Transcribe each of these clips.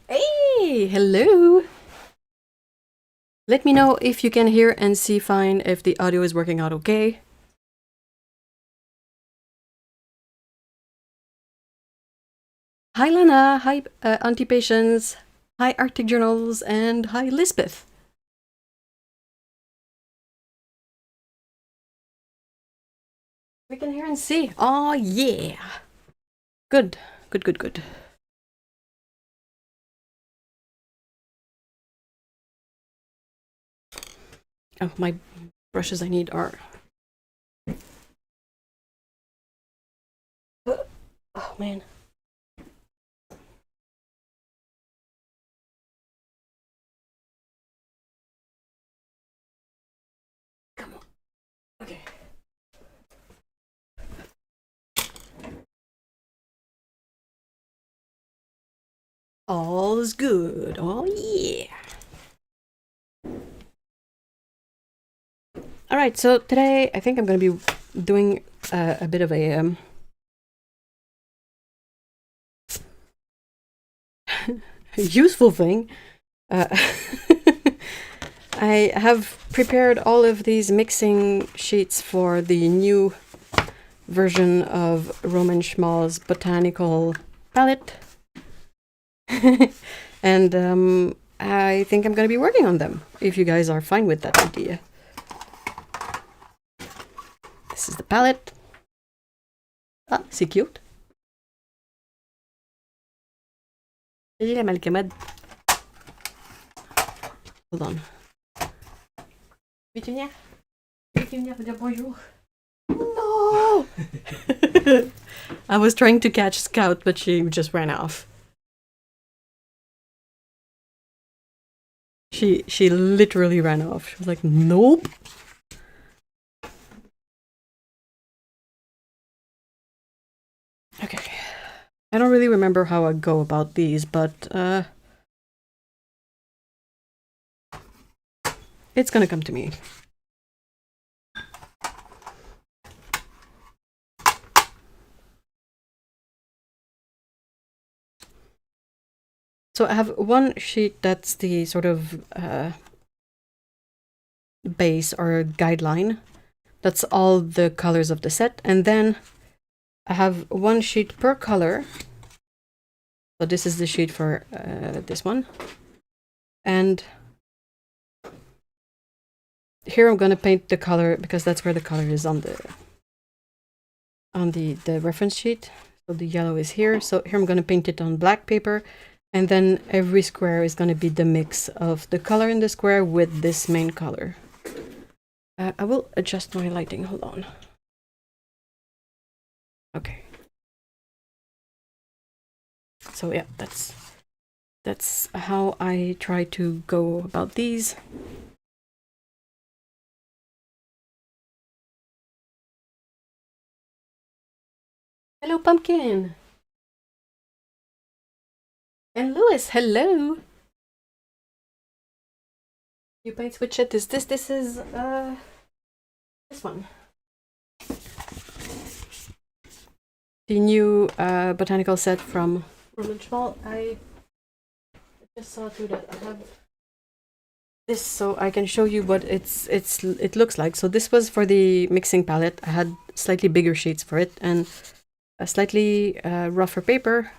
Hey, hello. Let me know if you can hear and see fine, if the audio is working out okay. Hi Lana, hi Auntie Patience, hi Arctic Journals, and hi Lisbeth. We can hear and see. Oh yeah. Good, good, good, good. Oh, my brushes I need are... Oh man. Come on. Okay. All's good. Oh yeah. All right, so today I think I'm going to be doing a bit of a useful thing. I have prepared all of these mixing sheets for the new version of Roman Szmal's botanical palette. And I think I'm going to be working on them, if you guys are fine with that idea. This is the palette. Ah, c'est cute. La malcamade. Hold on. Peux-tu venir? Peux-tu venir dire bonjour? No! I was trying to catch Scout, but she just ran off. She literally ran off. She was like, nope. Okay. I don't really remember how I go about these, but it's gonna come to me. So I have one sheet that's the sort of base or guideline. That's all the colors of the set. And then I have one sheet per color. So this is the sheet for this one. And here I'm going to paint the color because that's where the color is on the reference sheet. So the yellow is here. So here I'm going to paint it on black paper. And then every square is going to be the mix of the color in the square with this main color. I will adjust my lighting. Hold on. Okay. So yeah, that's how I try to go about these. Hello, Pumpkin. And Lewis, hello. You paint switch it. This is this one. The new botanical set from Roman Szmal. I just saw too that I have this, so I can show you what it looks like. So this was for the mixing palette. I had slightly bigger sheets for it and a slightly rougher paper.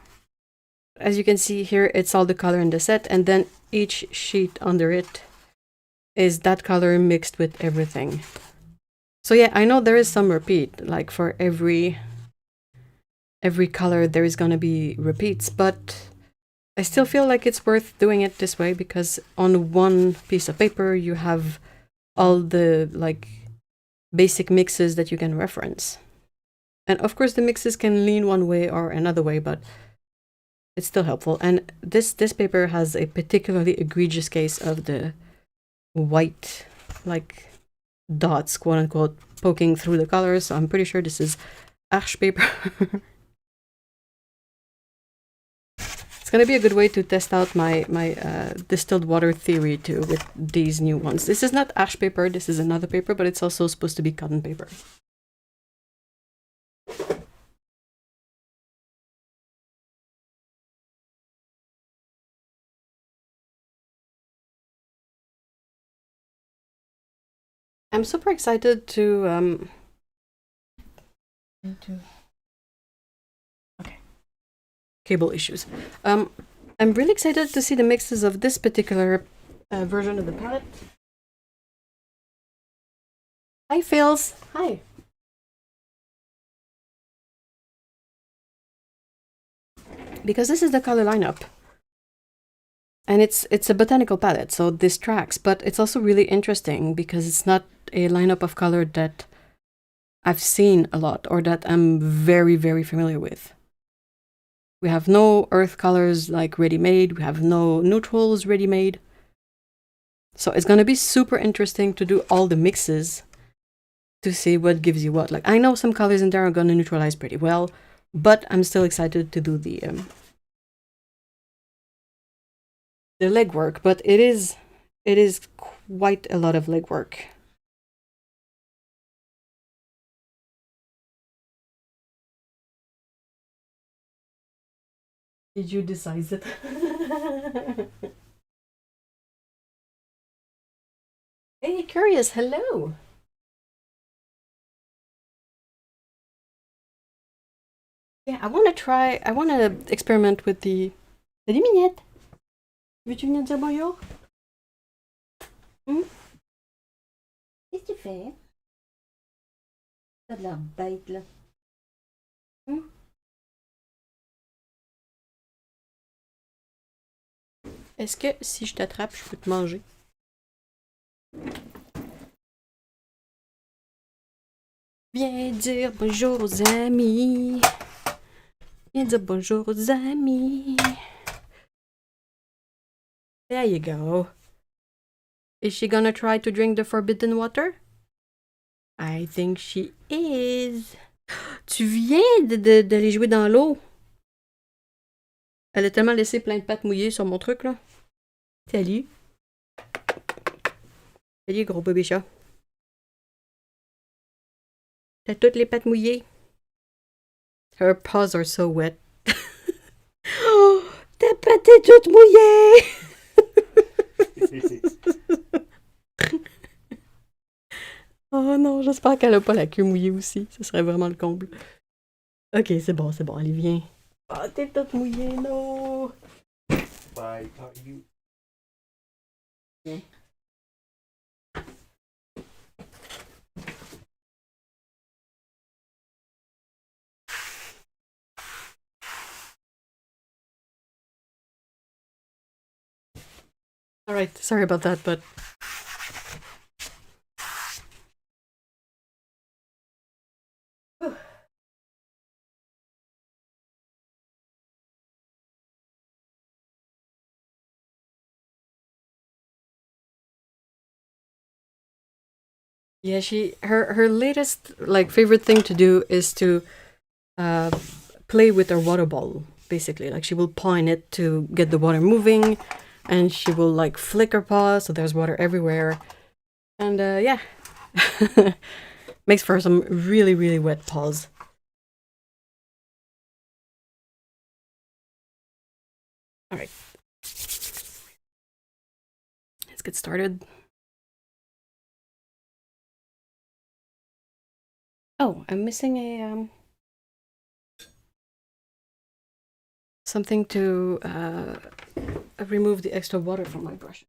As you can see here, it's all the color in the set, and then each sheet under it is that color mixed with everything. So yeah, I know there is some repeat, like for every color there is going to be repeats, but I still feel like it's worth doing it this way because on one piece of paper you have all the like basic mixes that you can reference. And of course the mixes can lean one way or another way, but it's still helpful. And this paper has a particularly egregious case of the white like dots, quote unquote, poking through the colors. So I'm pretty sure this is ash paper. It's gonna be a good way to test out my distilled water theory too with these new ones. This is not ash paper, this is another paper, but it's also supposed to be cotton paper. I'm super excited to okay, cable issues. I'm really excited to see the mixes of this particular version of the palette. Hi, Phils. Hi. Because this is the color lineup. And it's a botanical palette, so this tracks, but it's also really interesting because it's not a lineup of color that I've seen a lot or that I'm very, very familiar with. We have no earth colors like ready-made, we have no neutrals ready-made. So it's gonna be super interesting to do all the mixes to see what gives you what. Like, I know some colors in there are gonna neutralize pretty well, but I'm still excited to do the legwork, but it is quite a lot of legwork. Did you decide it? Hey, Curious, hello. Yeah, I want to experiment with the... Salut, Mignette. Veux-tu venir dire bonjour? Qu'est-ce que tu fais? T'as de l'air bête, là. Est-ce que si je t'attrape, je peux te manger? Viens dire bonjour aux amis. Viens dire bonjour aux amis. There you go. Is she gonna try to drink the forbidden water? I think she is. Tu viens d'aller jouer dans l'eau? Elle a tellement laissé plein de pattes mouillées sur mon truc, là. Salut. Salut, gros bébé chat. T'as toutes les pattes mouillées. Her paws are so wet. Oh, ta patte est toute mouillée! Oh non, j'espère qu'elle a pas la queue mouillée aussi. Ce serait vraiment le comble. Ok, c'est bon, allez, viens. Oh, t'es toute mouillée, non! Bye, you. Viens. Alright, sorry about that, but... Yeah, her latest like favorite thing to do is to play with her water ball, basically. Like, she will paw in it to get the water moving, and she will like flick her paw so there's water everywhere. And yeah. Makes for some really, really wet paws. Alright. Let's get started. Oh, I'm missing a something to remove the extra water from my brush.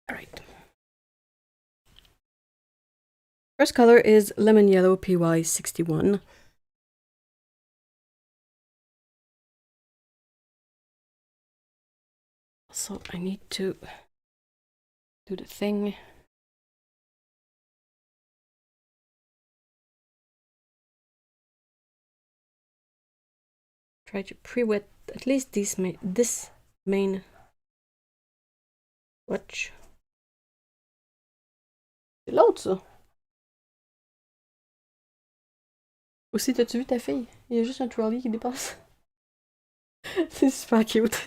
Alright. First color is Lemon Yellow PY61. So I need to do the thing. Try to pre-wet at least this main watch. C'est l'autre, ça. Aussi, t'as-tu vu ta fille? Il y a juste un trolley qui dépasse. C'est super cute.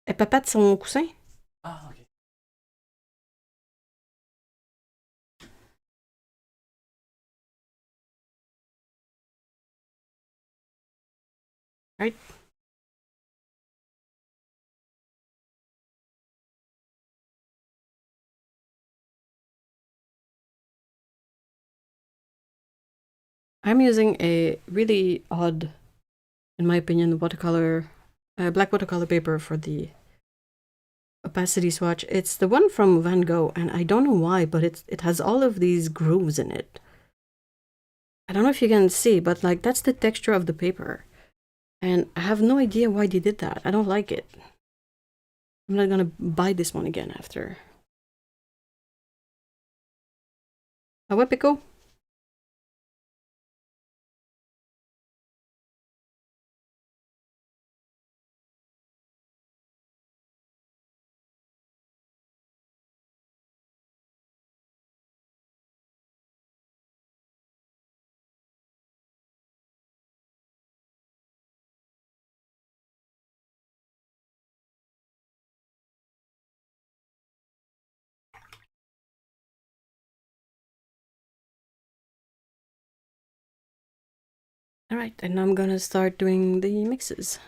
Elle papate son coussin. Ah, ok. Right? I'm using a really odd, in my opinion, watercolor, black watercolor paper for the opacity swatch. It's the one from Van Gogh, and I don't know why, but it has all of these grooves in it. I don't know if you can see, but like that's the texture of the paper. And I have no idea why they did that. I don't like it. I'm not gonna buy this one again after. A Wepico? Alright, and now I'm gonna start doing the mixes.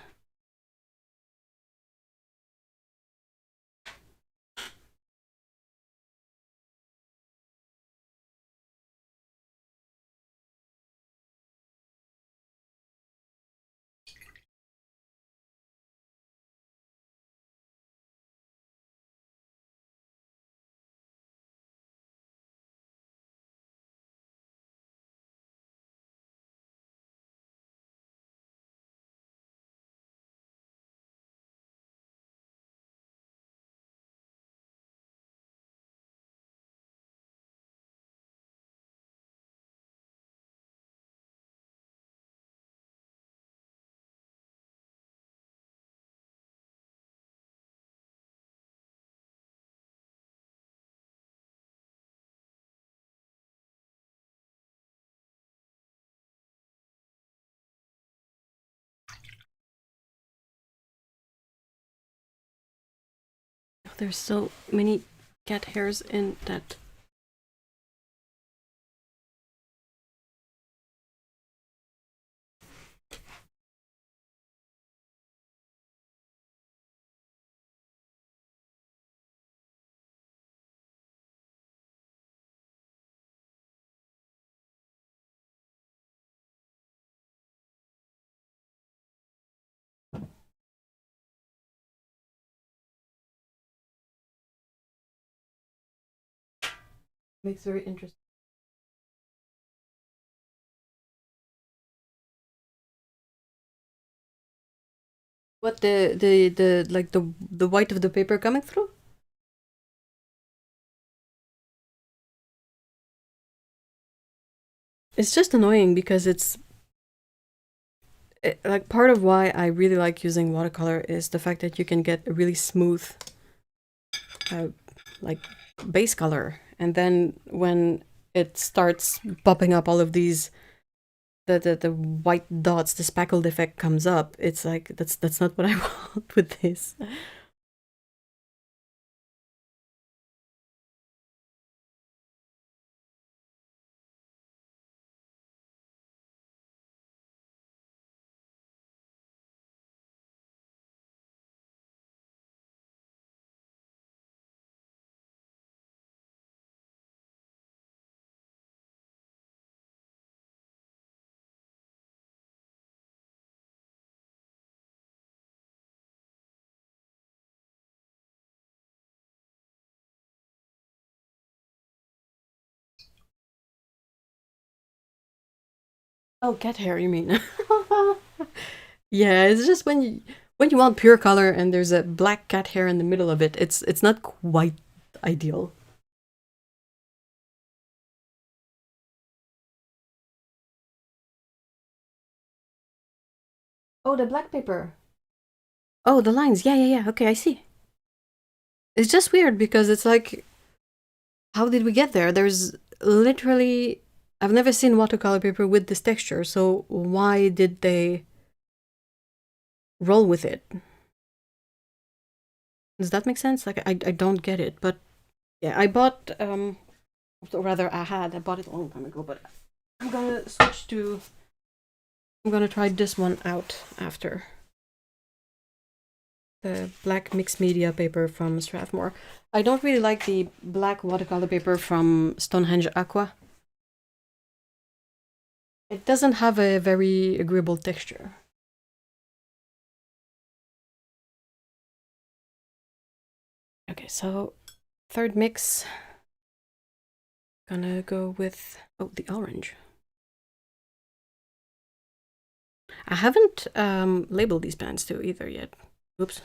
There's so many cat hairs in that. Makes very interesting. What the like the white of the paper coming through? It's just annoying because like part of why I really like using watercolor is the fact that you can get a really smooth like base color, and then when it starts popping up all of these the white dots, the speckled effect comes up. It's like that's not what I want with this. Oh, cat hair, you mean? Yeah, it's just when you want pure color and there's a black cat hair in the middle of it, it's not quite ideal. Oh, the black paper. Oh, the lines. Yeah, yeah, yeah. Okay, I see. It's just weird because it's like, how did we get there? There's literally, I've never seen watercolor paper with this texture, so why did they roll with it? Does that make sense? Like, I don't get it, but yeah, I bought, or rather I bought it a long time ago, but I'm gonna switch to I'm gonna try this one out after. The black mixed media paper from Strathmore. I don't really like the black watercolor paper from Stonehenge Aqua. It doesn't have a very agreeable texture. Okay, so third mix. Gonna go with, oh, the orange. I haven't labeled these pans too either yet. Oops.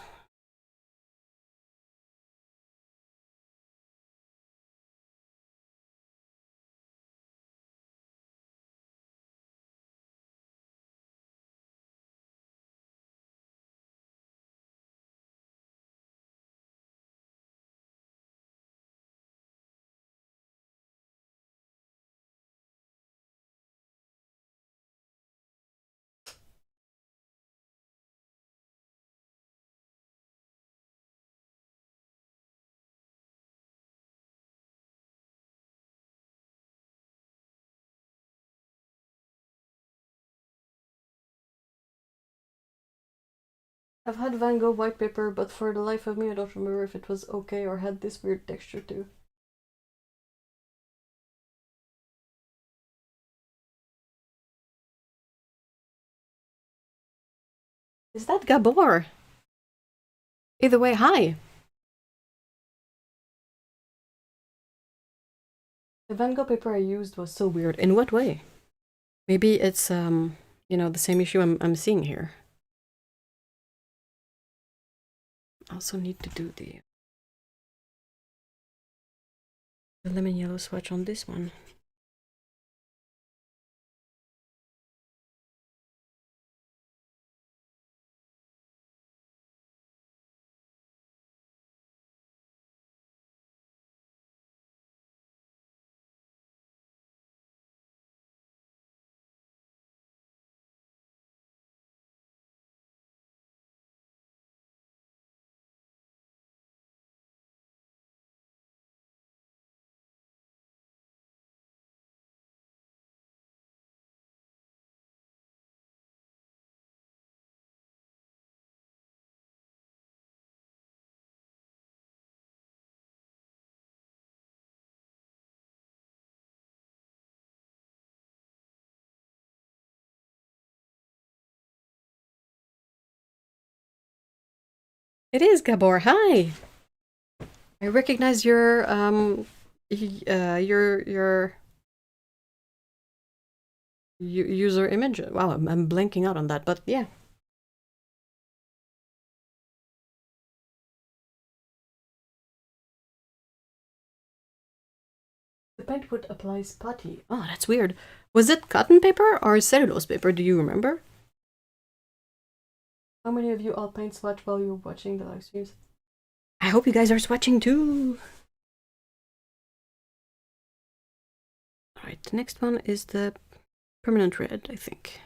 I've had Van Gogh white paper, but for the life of me, I don't remember if it was okay or had this weird texture too. Is that Gabor? Either way, hi! The Van Gogh paper I used was so weird. In what way? Maybe it's, you know, the same issue I'm seeing here. I also need to do the lemon yellow swatch on this one. It is Gabor. Hi. I recognize your user image. Wow, I'm blanking out on that, but yeah. The paint would apply spotty. Oh, that's weird. Was it cotton paper or cellulose paper? Do you remember? How many of you all paint swatch while you're watching the live streams? I hope you guys are swatching too. Alright, the next one is the permanent red, I think.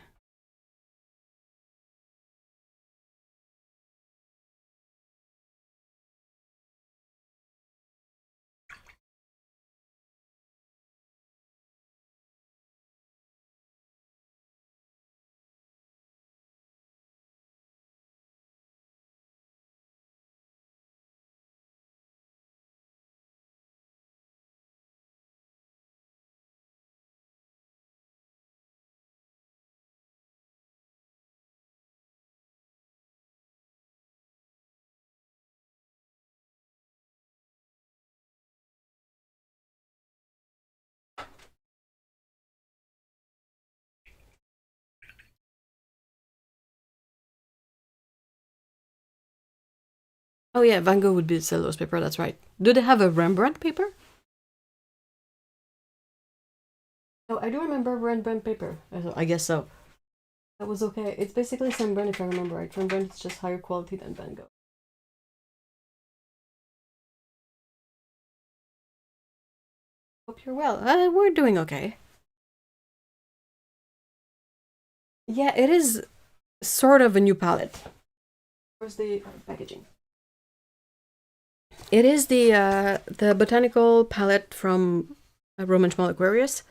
Oh yeah, Van Gogh would be cellulose paper, that's right. Do they have a Rembrandt paper? Oh, I do remember Rembrandt paper. I guess so. That was okay. It's basically Rembrandt if I remember right. Rembrandt is just higher quality than Van Gogh. Hope you're well. We're doing okay. Yeah, it is sort of a new palette. Where's the packaging? It is the botanical palette from Roman Szmal Aquarius.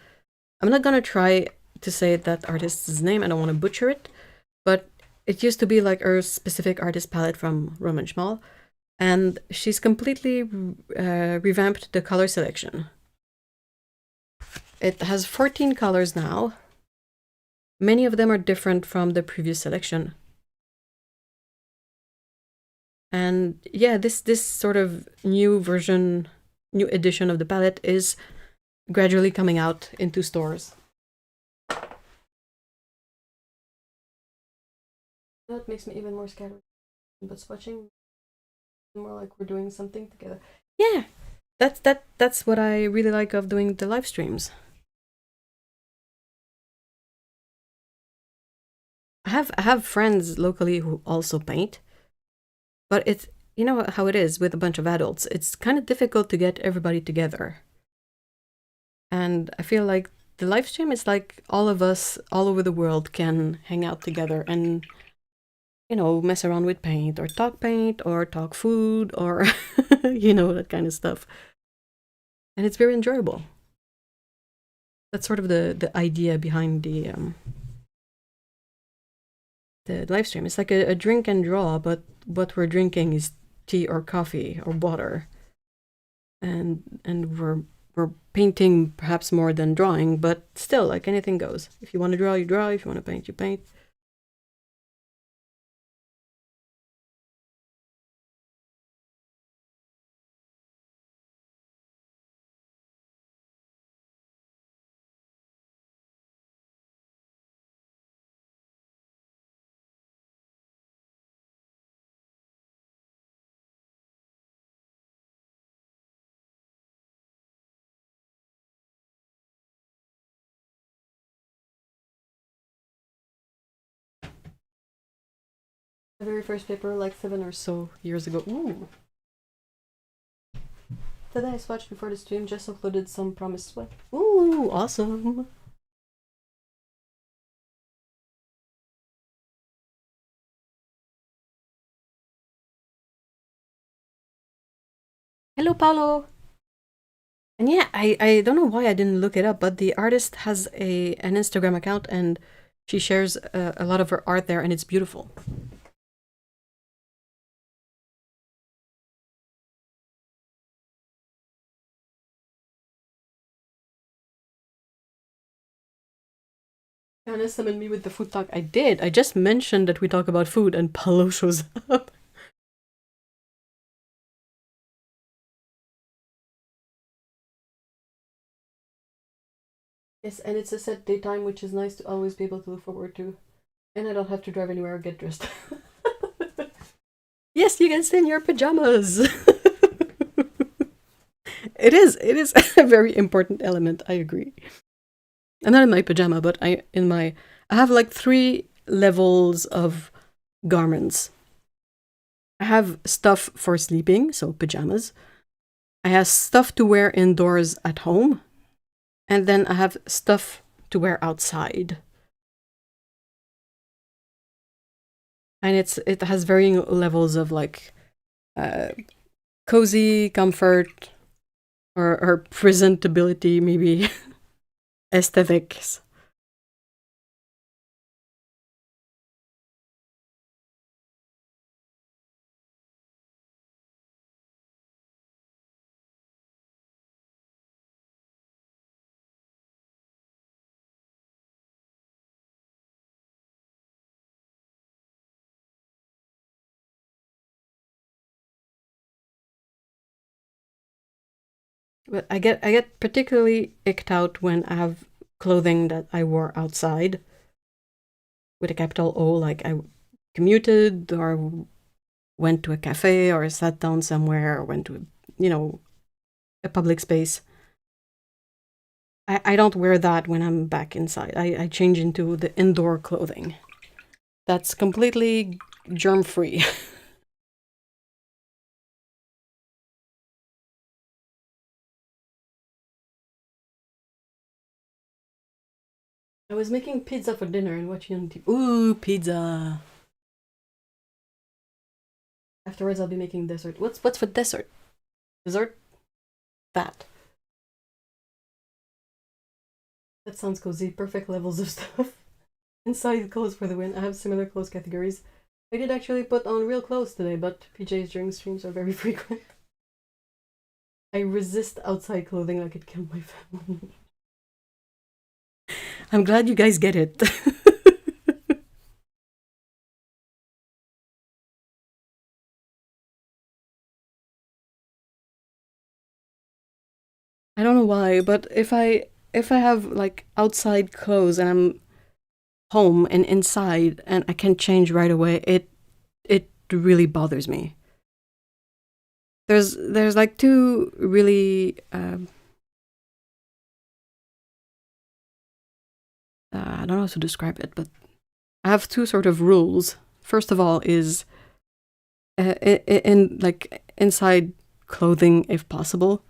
I'm not gonna try to say that artist's name. I don't want to butcher it, but it used to be like a specific artist palette from Roman Szmal, and she's completely revamped the color selection. It has 14 colors now. Many of them are different from the previous selection. And yeah, this sort of new version, new edition of the palette is gradually coming out into stores. That makes me even more scared. But watching more like we're doing something together. Yeah, that's what I really like of doing the live streams. I have friends locally who also paint, but it's, you know how it is with a bunch of adults. It's kind of difficult to get everybody together. And I feel like the live stream is like all of us all over the world can hang out together and, you know, mess around with paint or talk food or, you know, that kind of stuff. And it's very enjoyable. That's sort of the idea behind the live stream. It's like a drink and draw, but what we're drinking is tea or coffee or water. And we're painting perhaps more than drawing, but still, like, anything goes. If you want to draw, you draw. If you want to paint, you paint. The very first paper, like 7 or so years ago. Ooh. Today I swatched before the stream, just uploaded some promised sweat. Ooh, awesome. Hello, Paolo. And yeah, I don't know why I didn't look it up, but the artist has an Instagram account and she shares a lot of her art there, and it's beautiful. Anna summoned me with the food talk. I did. I just mentioned that we talk about food, and Paolo shows up. Yes, and it's a set daytime, which is nice to always be able to look forward to. And I don't have to drive anywhere or get dressed. Yes, you can stay in your pajamas. It is a very important element, I agree. I'm not in my pajama, but I have like 3 levels of garments. I have stuff for sleeping, so pajamas. I have stuff to wear indoors at home. And then I have stuff to wear outside. And it has varying levels of like cozy, comfort, or presentability, maybe aesthetics. But I get particularly icked out when I have clothing that I wore outside with a capital O, like I commuted or went to a cafe or sat down somewhere or went to, you know, a public space. I don't wear that when I'm back inside. I change into the indoor clothing. That's completely germ-free. I was making pizza for dinner and watching on TV. Ooh, pizza! Afterwards, I'll be making dessert. What's for dessert? Dessert? That. That sounds cozy. Perfect levels of stuff. Inside clothes for the win. I have similar clothes categories. I did actually put on real clothes today, but PJs during streams are very frequent. I resist outside clothing like it killed my family. I'm glad you guys get it. I don't know why, but if I have like outside clothes and I'm home and inside and I can change right away, it really bothers me. There's like two really I don't know how to describe it, but I have two sort of rules. First of all is in like inside clothing if possible.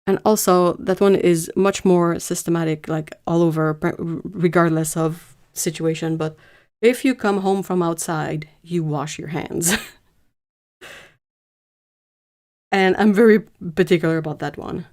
And also that one is much more systematic, like all over, regardless of situation. But if you come home from outside, you wash your hands. And I'm very particular about that one.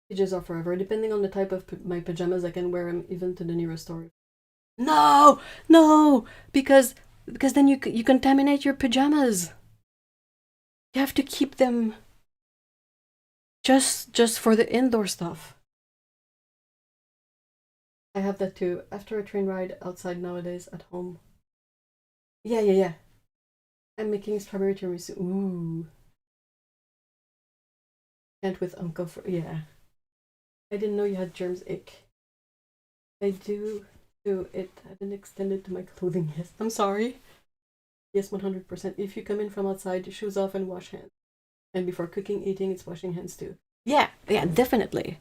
Pages are forever. Depending on the type of my pajamas, I can wear them even to the nearest store. No, no, because then you contaminate your pajamas. You have to keep them just for the indoor stuff. I have that too. After a train ride outside nowadays at home. Yeah. I'm making strawberry tiramisu. Ooh. And with uncle for yeah. I didn't know you had germs ick. I do it. I didn't extend it to my clothing. Yes. I'm sorry. Yes, 100%. If you come in from outside, shoes off and wash hands. And before cooking, eating, it's washing hands too. Yeah, definitely.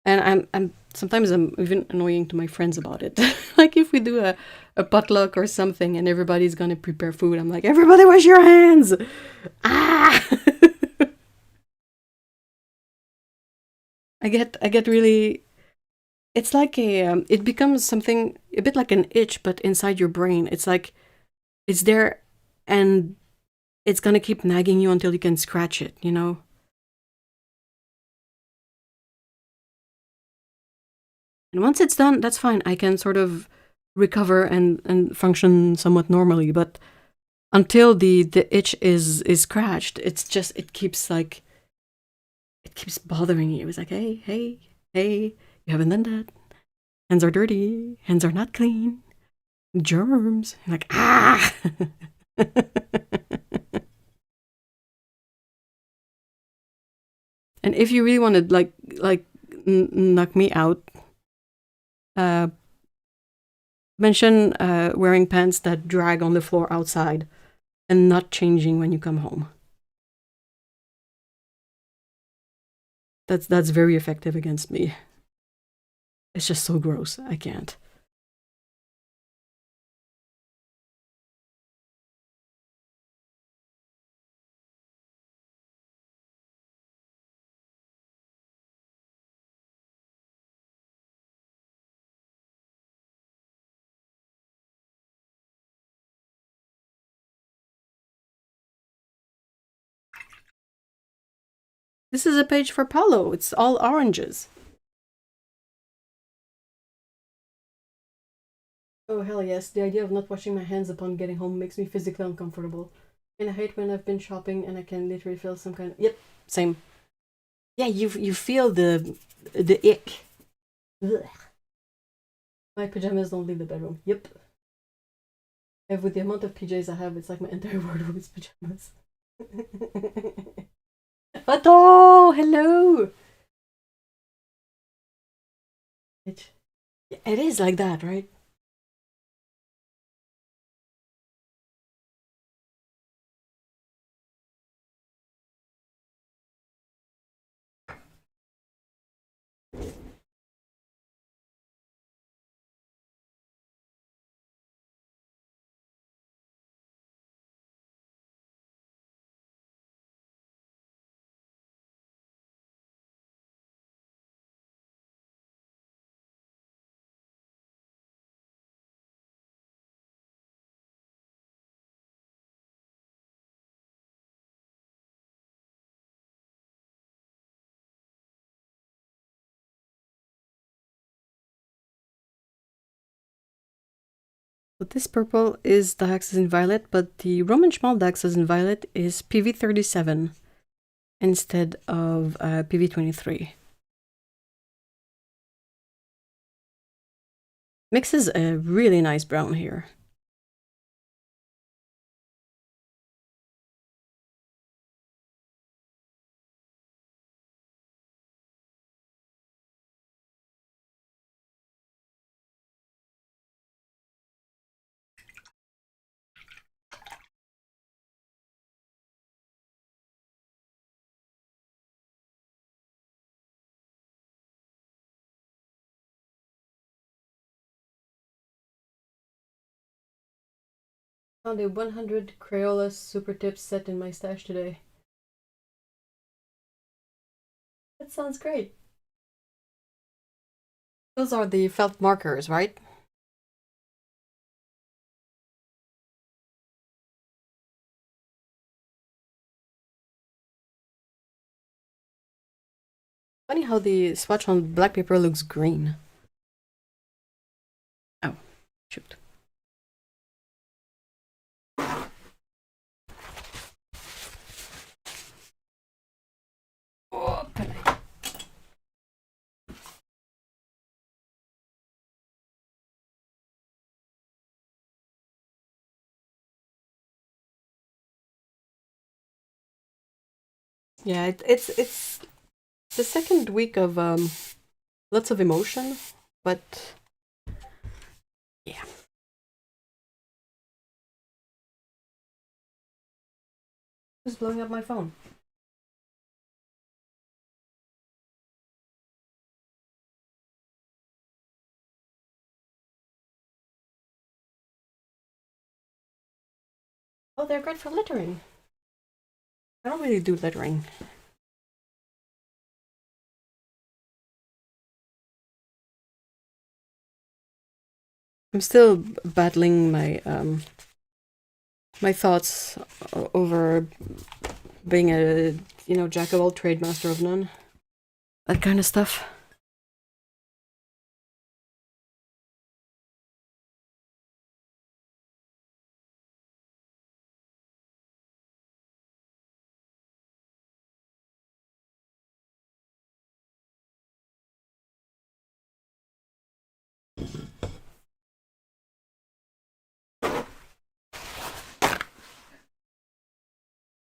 And I'm sometimes I'm even annoying to my friends about it. Like if we do a potluck or something and everybody's gonna prepare food, I'm like, everybody wash your hands. Ah. I get really. It's like it becomes something a bit like an itch, but inside your brain. It's like it's there, and it's gonna keep nagging you until you can scratch it. You know. And once it's done, that's fine. I can sort of recover and function somewhat normally. But until the itch is scratched, it keeps bothering you. It's like, hey, you haven't done that. Hands are dirty. Hands are not clean. Germs. You're like, ah. And if you really want to knock me out, mention wearing pants that drag on the floor outside and not changing when you come home. That's very effective against me. It's just so gross. I can't. This is a page for Paulo. It's all oranges. Oh, hell yes. The idea of not washing my hands upon getting home makes me physically uncomfortable. And I hate when I've been shopping and I can literally feel some kind of... Yep, same. Yeah, you feel the ick. Ugh. My pajamas don't leave the bedroom. Yep. And with the amount of PJs I have, it's like my entire wardrobe is pajamas. Otto, hello. It is like that, right? But this purple is dioxazine violet, but the Roman Szmal dioxazine violet is PV37 instead of PV23. Mixes a really nice brown here. Found a 100 Crayola Super Tips set in my stash today. That sounds great. Those are the felt markers, right? Funny how the swatch on black paper looks green. Oh, shoot. Oh, yeah, it's the second week of lots of emotion, but yeah. Who's blowing up my phone? Oh, they're great for littering. I don't really do littering. I'm still battling my my thoughts over being a jack of all trade, master of none. That kind of stuff.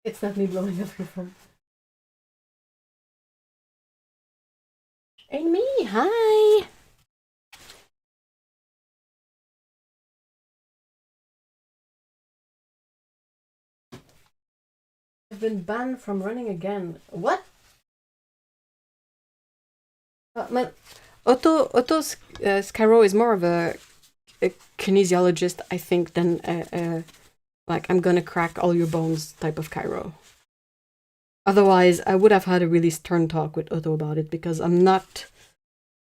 It's not me blowing up your phone. Amy, hi. I've been banned from running again. What? Otto Scaro is more of a kinesiologist, I think, than like I'm gonna crack all your bones type of chiro. Otherwise, I would have had a really stern talk with Otto about it because I'm not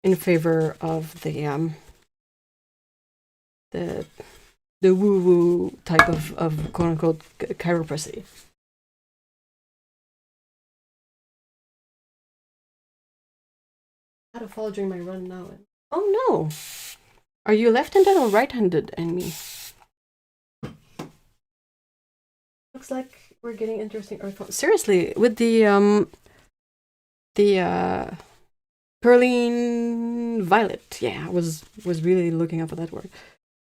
in favor of the woo woo type of quote unquote chiropracy. I had a fall during my run now. Oh no! Are you left-handed or right-handed, Amy? Looks like we're getting interesting earth. Seriously, with the the Perline Violet. Yeah, I was really looking up for that word.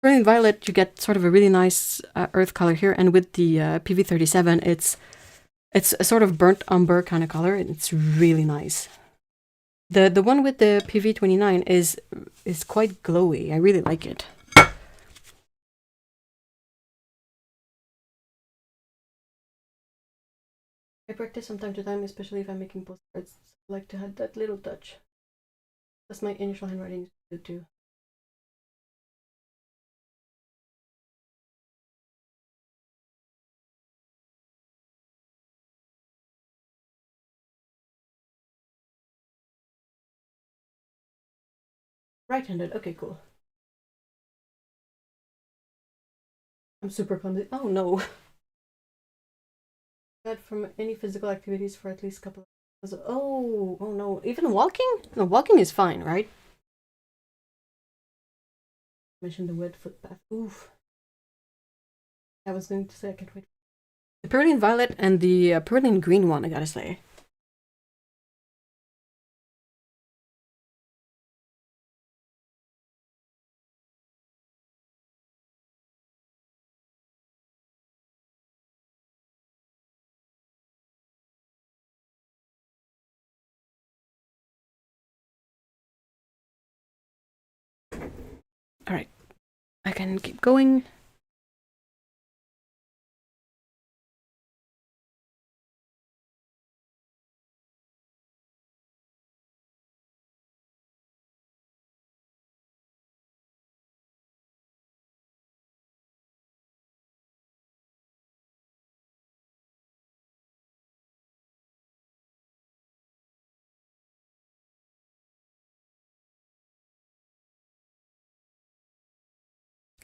Perline Violet, you get sort of a really nice earth color here, and with the PV37, it's a sort of burnt umber kind of color, and it's really nice. The one with the PV29 is quite glowy. I really like it. I practice from time to time, especially if I'm making postcards. I like to have that little touch. That's my initial handwriting too. Right-handed. Okay, cool. I'm super clumsy. Oh no. Bad from any physical activities for at least a couple of hours. Oh no. Even walking? No, walking is fine, right? Mentioned the wet footpath. Oof. I was going to say I can't wait. The Perline Violet and the Perline Green one, I gotta say. Alright. I can keep going.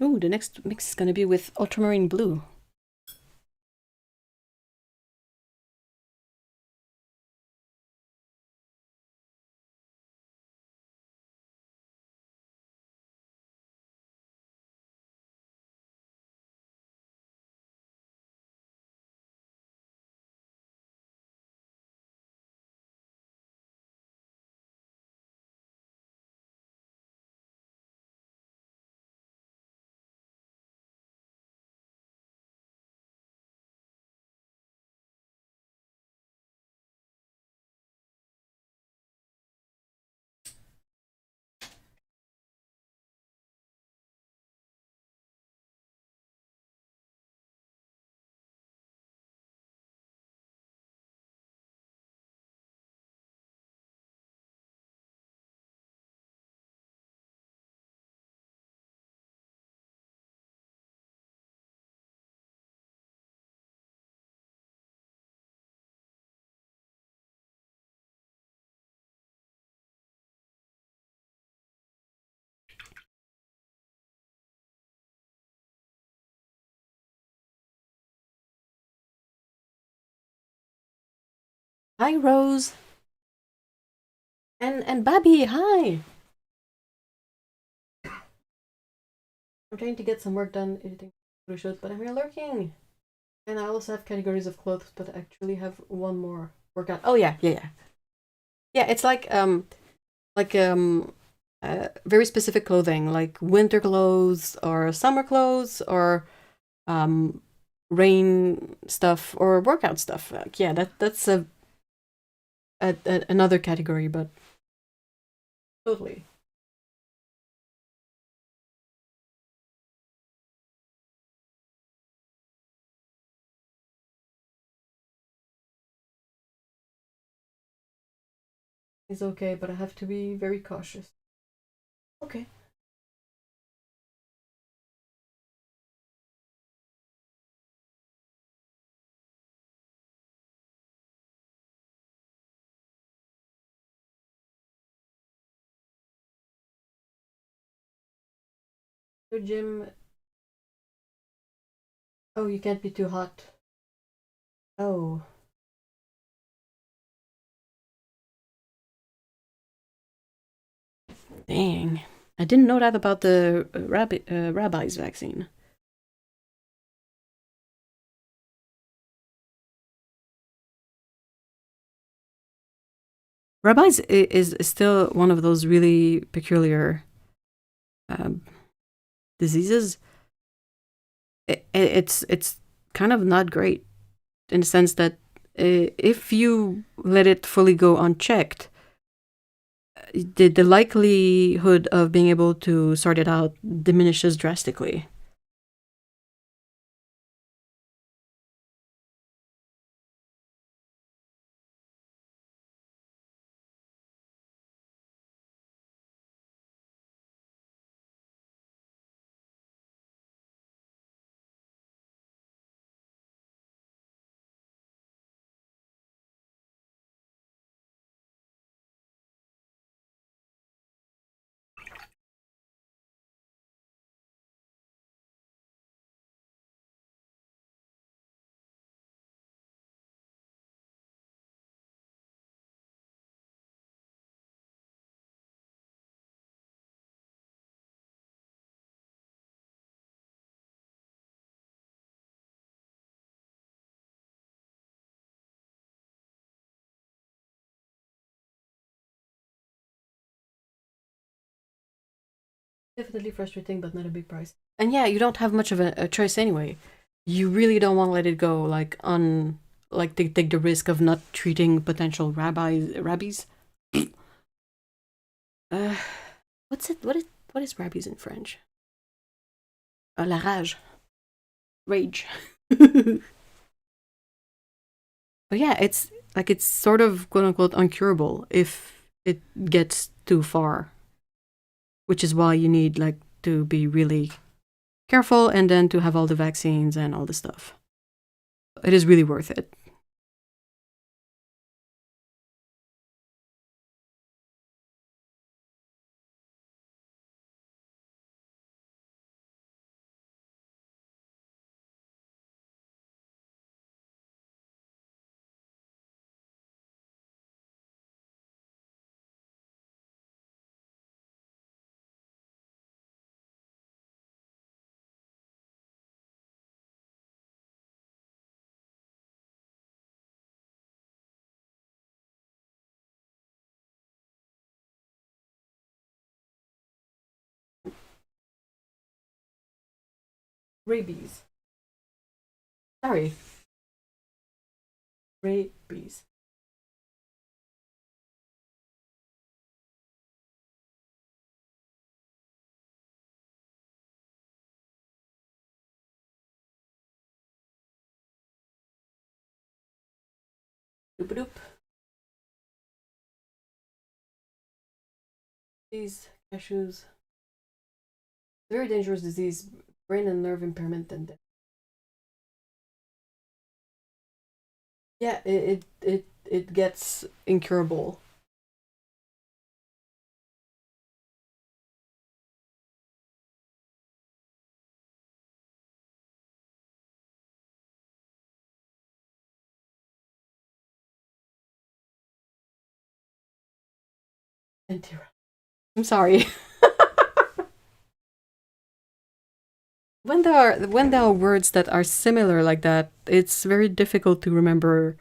Ooh, the next mix is gonna be with ultramarine blue. Hi, Rose. And Babby, hi. I'm trying to get some work done editing photo shoot, but I'm here lurking. And I also have categories of clothes, but I actually have one more workout. Oh yeah. Yeah, it's like very specific clothing, like winter clothes or summer clothes or rain stuff or workout stuff. Yeah, that's another category, but totally. Is okay, but I have to be very cautious. Okay. Your gym. Oh, you can't be too hot. Oh. Dang. I didn't know that about the rabbis vaccine. Rabies is still one of those really peculiar diseases. It's kind of not great in the sense that if you let it fully go unchecked, the likelihood of being able to sort it out diminishes drastically. Definitely frustrating, but not a big price. And yeah, you don't have much of a choice anyway. You really don't want to let it go, like take the risk of not treating potential rabies. Uh, what's it? What is rabies in French? La rage, rage. But yeah, it's sort of quote unquote uncurable if it gets too far, which is why you need like to be really careful and then to have all the vaccines and all the stuff. It is really worth it. Rabies. Sorry, rabies. Doop doop. These cashews. Very dangerous disease, brain and nerve impairment, and death. Yeah, it gets incurable. I'm sorry. When there are words that are similar like that, it's very difficult to remember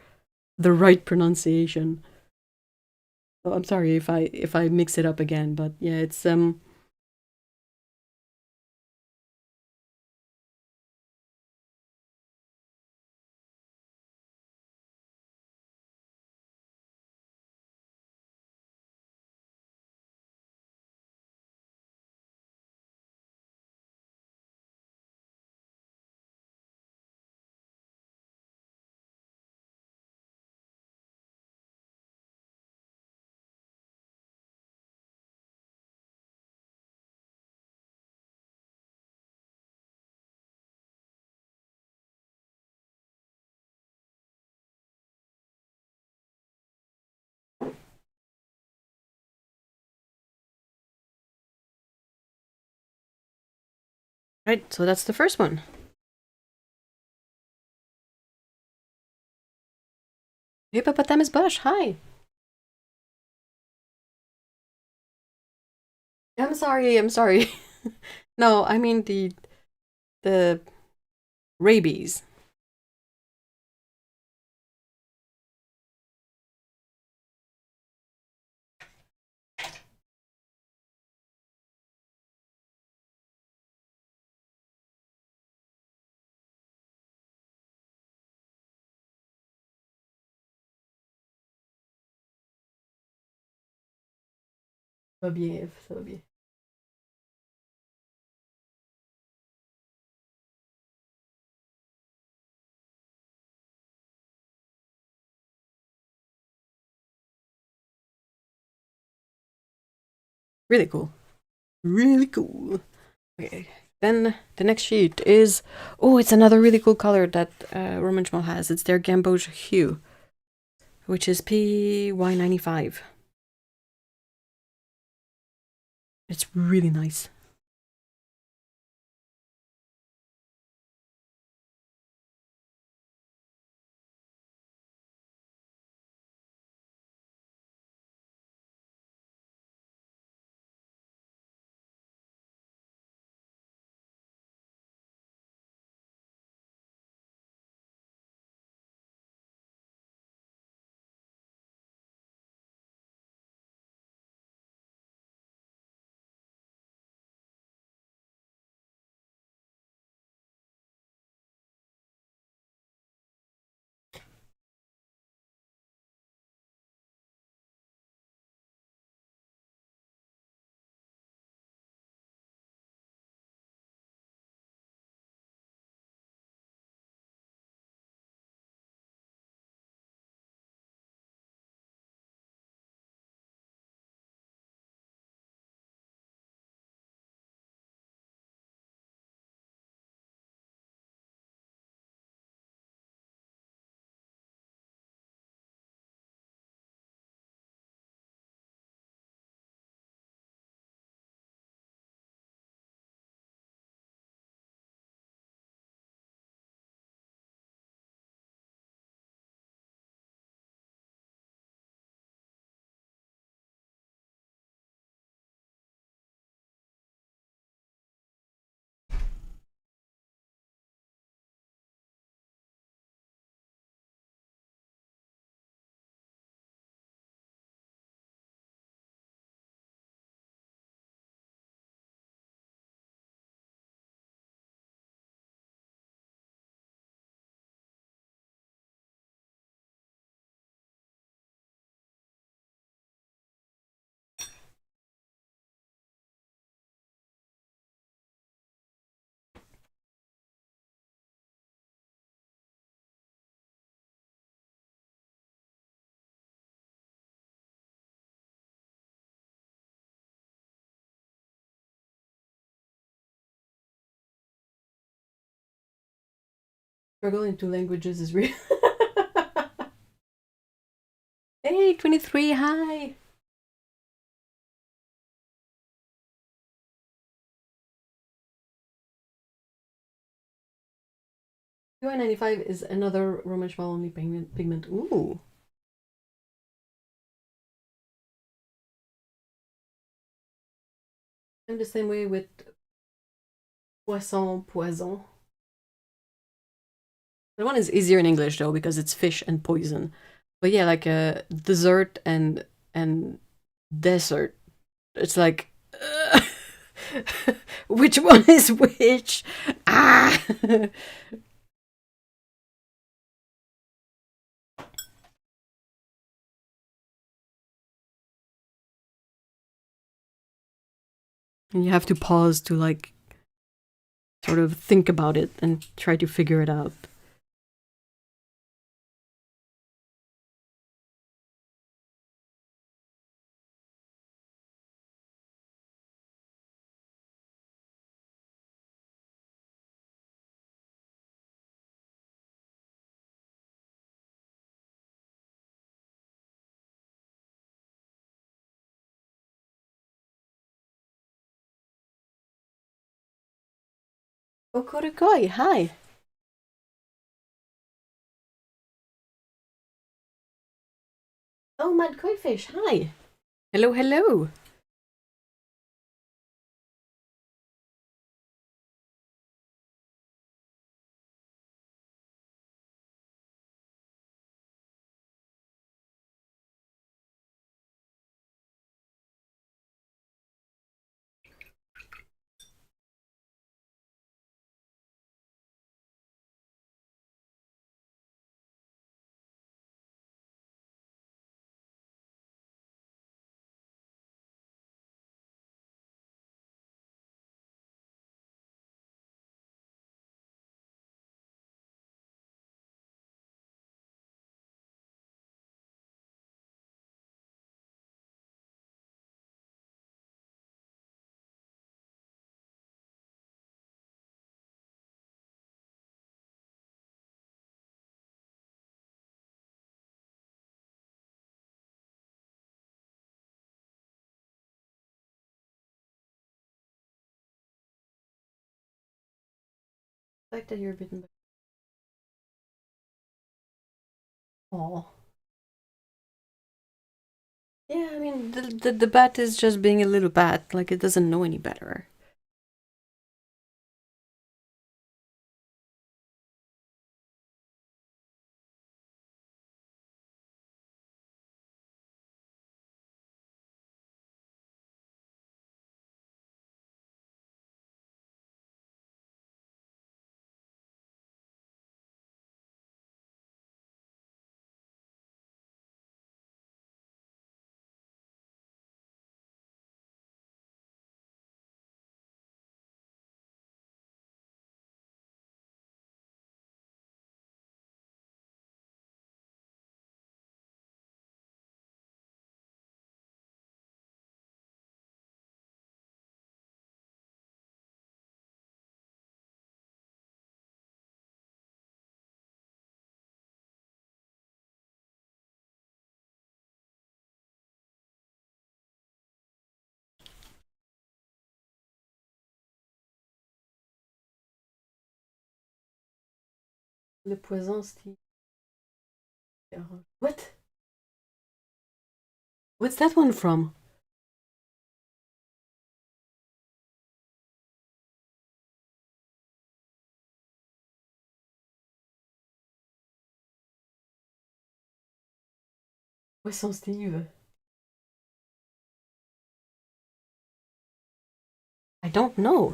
the right pronunciation. So I'm sorry if I mix it up again, but yeah, it's right. So that's the first one. Hippopotamus bush. Hi. I'm sorry. I'm sorry. No, I mean the rabies. va bien, Eve, ça va bien. Really cool. Really cool. Okay. Then the next sheet is, oh, it's another really cool color that Roman Szmal has. It's their Gamboge Hue, which is PY95. It's really nice. Struggle in two languages is real. Hey, 23, hi! UI95 is another Roman Szmal only pigment. Ooh! I'm the same way with Poisson. That one is easier in English though because it's fish and poison. But yeah, like a dessert and desert. It's like which one is which? Ah! And you have to pause to like sort of think about it and try to figure it out. Okorokoi, hi. Oh, Mad Koi hi. Hello, hello. The fact that you're bitten by. Oh. Yeah, I mean, the bat is just being a little bat, like it doesn't know any better. Le poison, Steve. What? What's that one from? Poisson Steve. I don't know.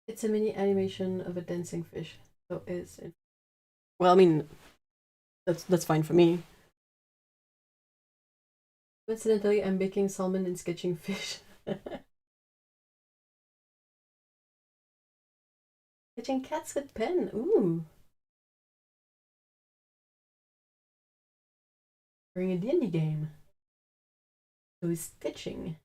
It's a mini animation of a dancing fish. So it's. Well, I mean, that's fine for me. Coincidentally, I'm baking salmon and sketching fish. Sketching cats with pen. Ooh. During a D&D game. So he's stitching.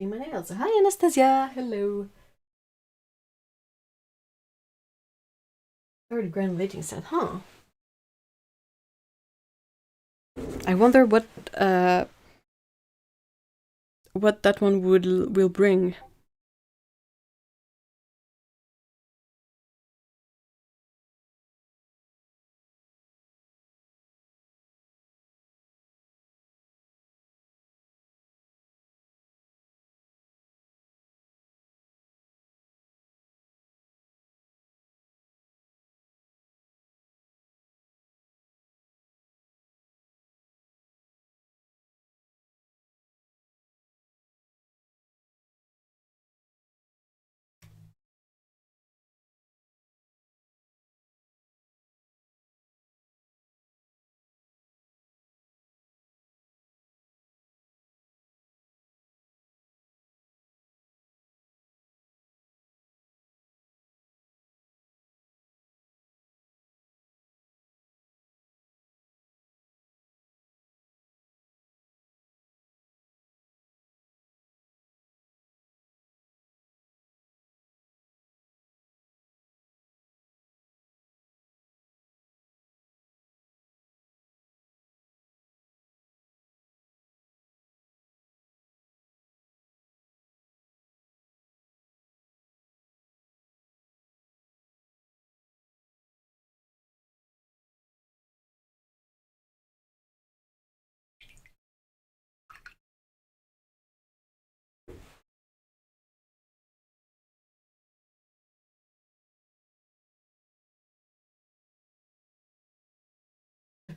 My nails. Hi, Anastasia. Hello. Third grand waiting set, huh? I wonder what that one will bring.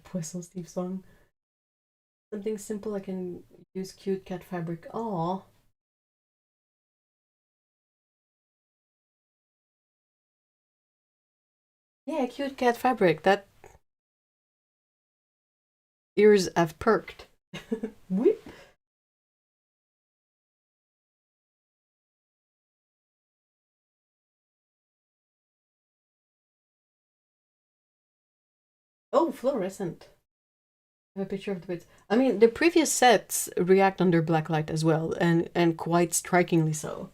Poisson Steve song. Something simple, I can use cute cat fabric. Aw. Yeah, cute cat fabric. That ears have perked. Whip. Oh, fluorescent. I have a picture of the bits. I mean, the previous sets react under black light as well, and quite strikingly so.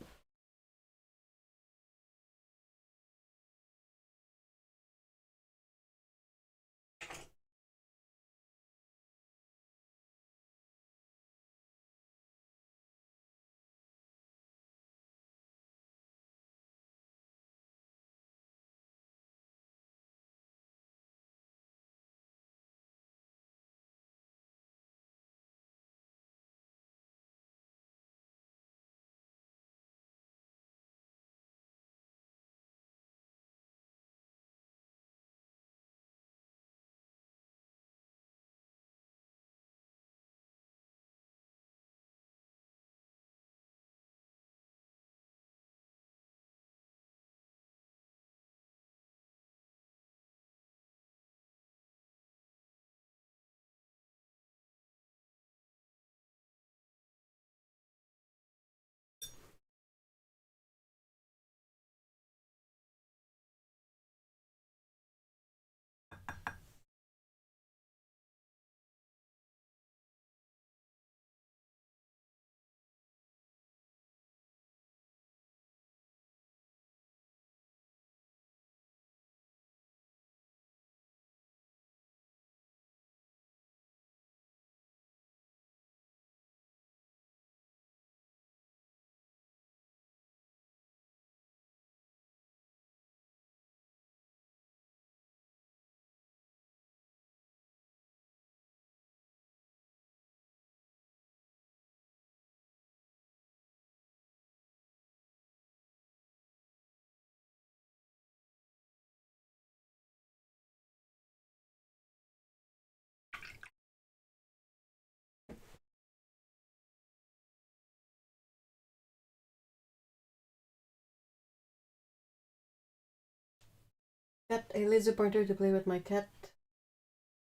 Got a laser pointer to play with my cat.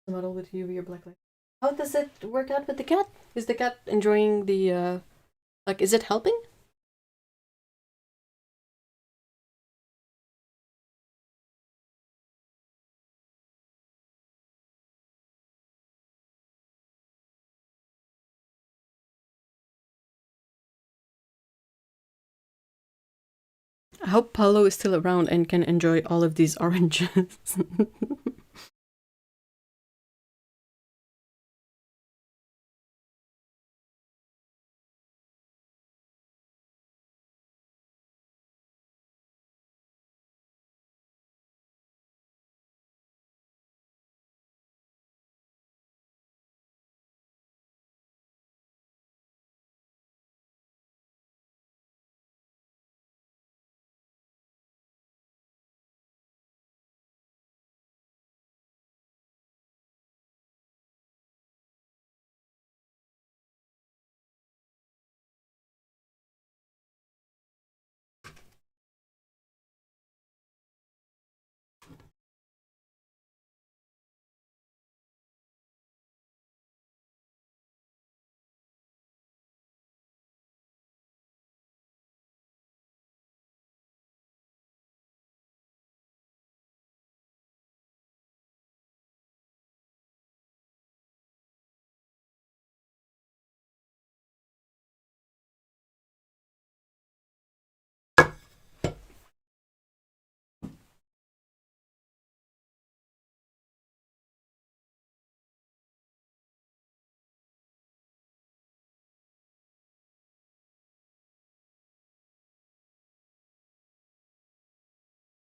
The model with UV or black light. How does it work out with the cat? Is the cat enjoying the like, is it helping? I hope Paolo is still around and can enjoy all of these oranges.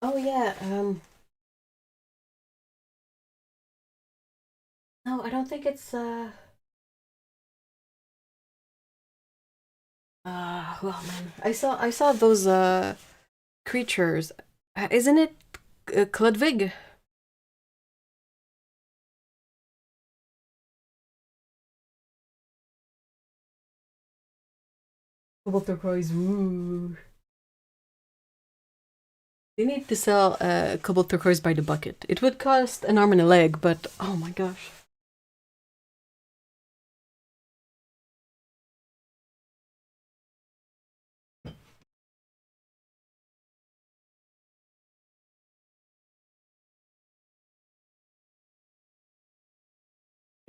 Oh yeah, no, I don't think it's well man. I saw those creatures. Isn't it Kludvig? Cobalt turquoise, woo. They need to sell cobalt turquoise by the bucket. It would cost an arm and a leg, but oh my gosh.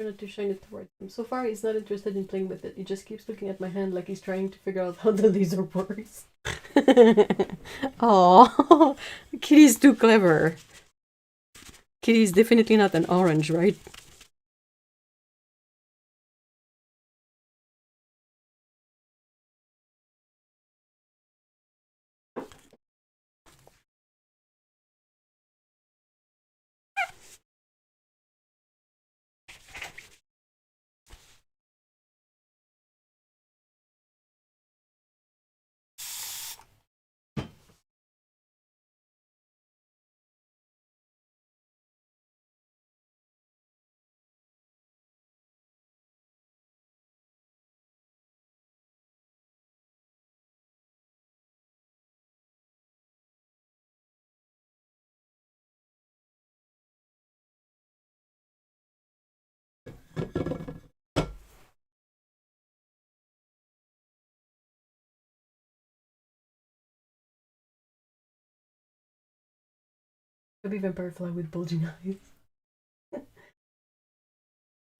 Trying to shine it towards him. So far, he's not interested in playing with it. He just keeps looking at my hand like he's trying to figure out how the laser works. Oh, Kitty's too clever. Kitty's definitely not an orange, right? Maybe vampire fly with bulging eyes.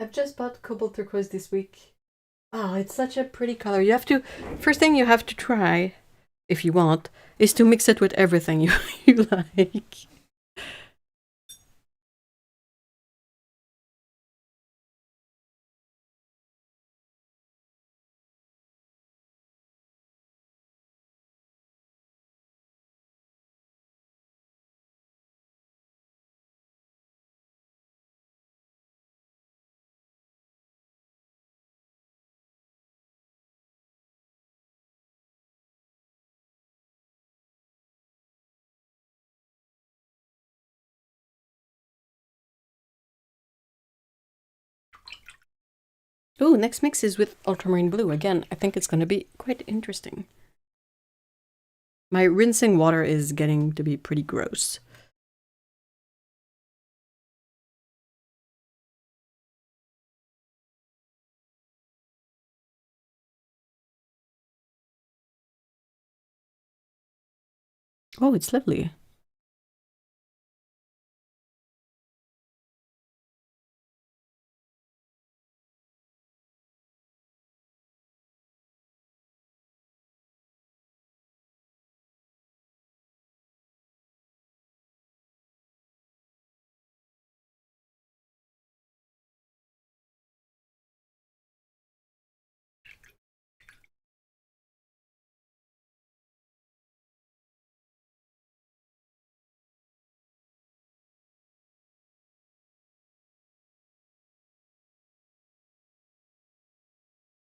I've just bought cobalt turquoise this week. Oh, it's such a pretty color. You have to, first thing you have to try, if you want, is to mix it with everything you like. Oh, next mix is with ultramarine blue. Again, I think it's going to be quite interesting. My rinsing water is getting to be pretty gross. Oh, it's lovely.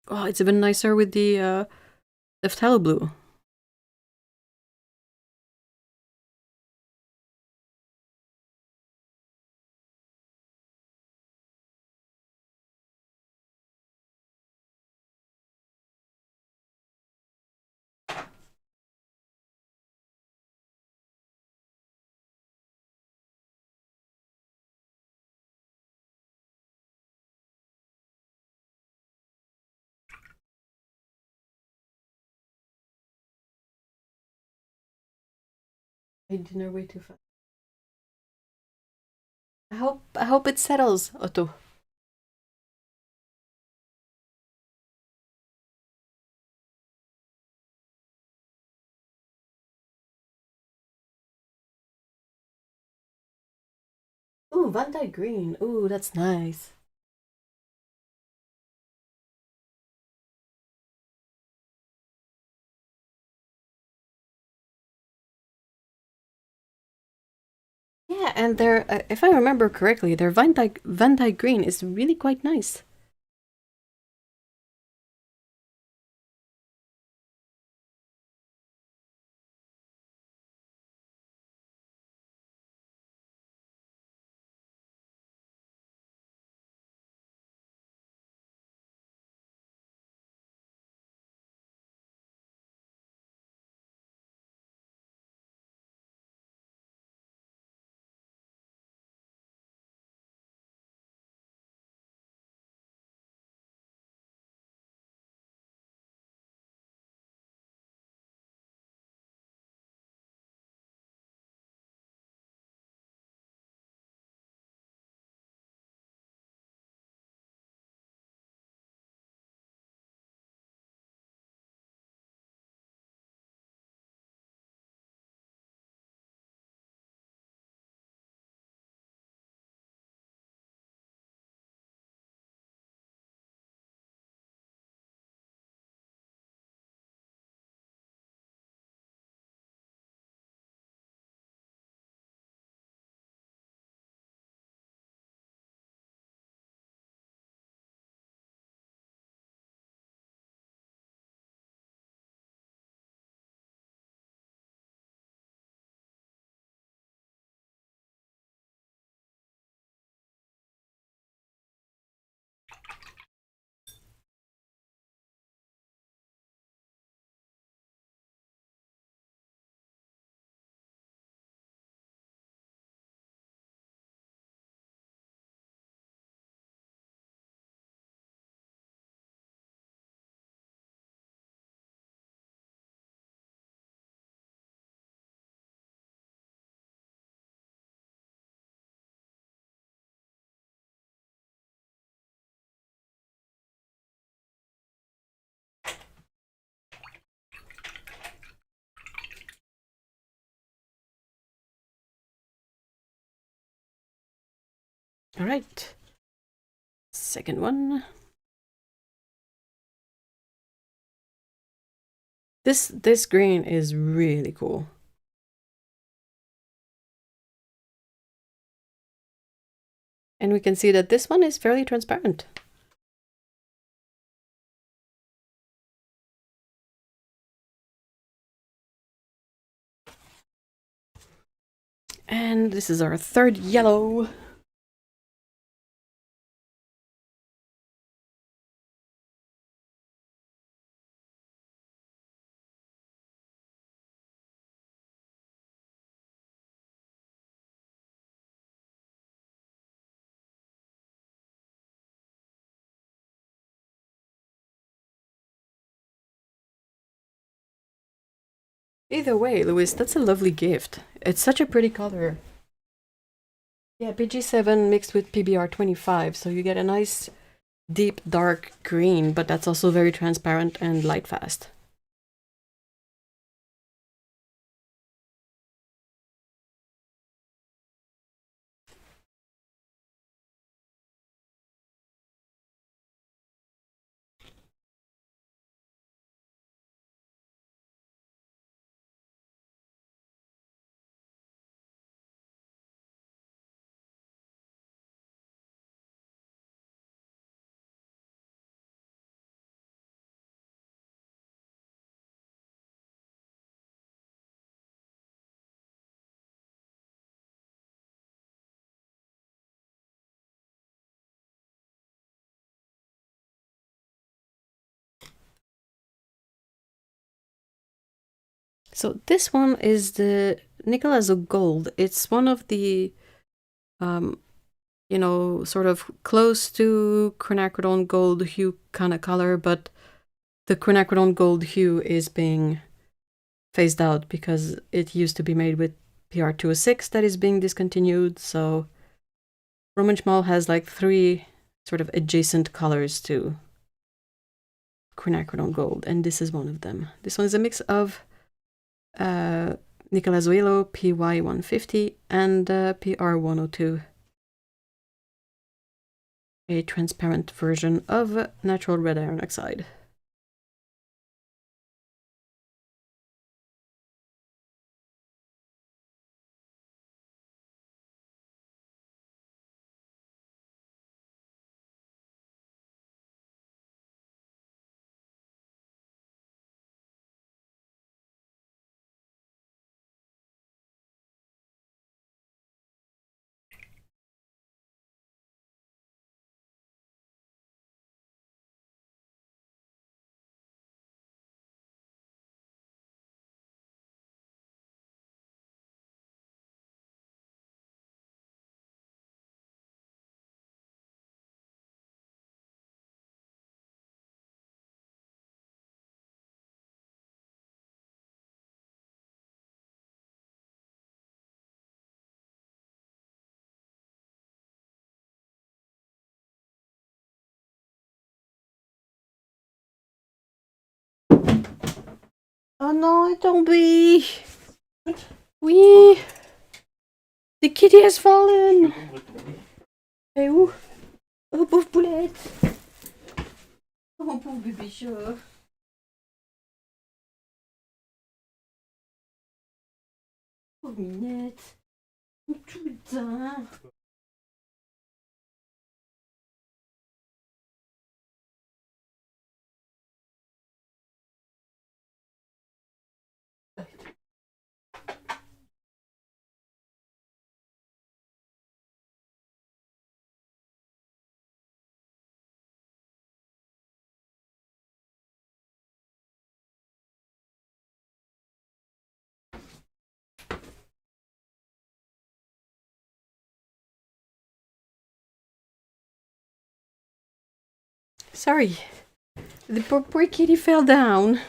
Oh, it's even nicer with the phthalo blue. I ate dinner way too fast. I hope it settles, Otto. Ooh, Van Dyke green. Ooh, that's nice. Yeah, and they're, if I remember correctly, their Van Dyke green is really quite nice. All right. Second one. This green is really cool. And we can see that this one is fairly transparent. And this is our third yellow. Either way, Louis, that's a lovely gift. It's such a pretty color. Yeah, PG7 mixed with PBR25, so you get a nice deep dark green, but that's also very transparent and light fast. So this one is the Nicolazo Gold. It's one of the, you know, sort of close to quinacridone gold hue kind of color, but the quinacridone gold hue is being phased out because it used to be made with PR206 that is being discontinued. So Roman Szmal has like 3 sort of adjacent colors to quinacridone gold, and this is one of them. This one is a mix of Nicolazuelo PY150 and PR102, a transparent version of natural red iron oxide. Oh non, est tombé! Oui! The kitty has fallen! Elle est où? Oh, pauvre poulette! Oh, mon pauvre bébé chat! Pauvre minette! Tout le temps! Sorry, the poor kitty fell down.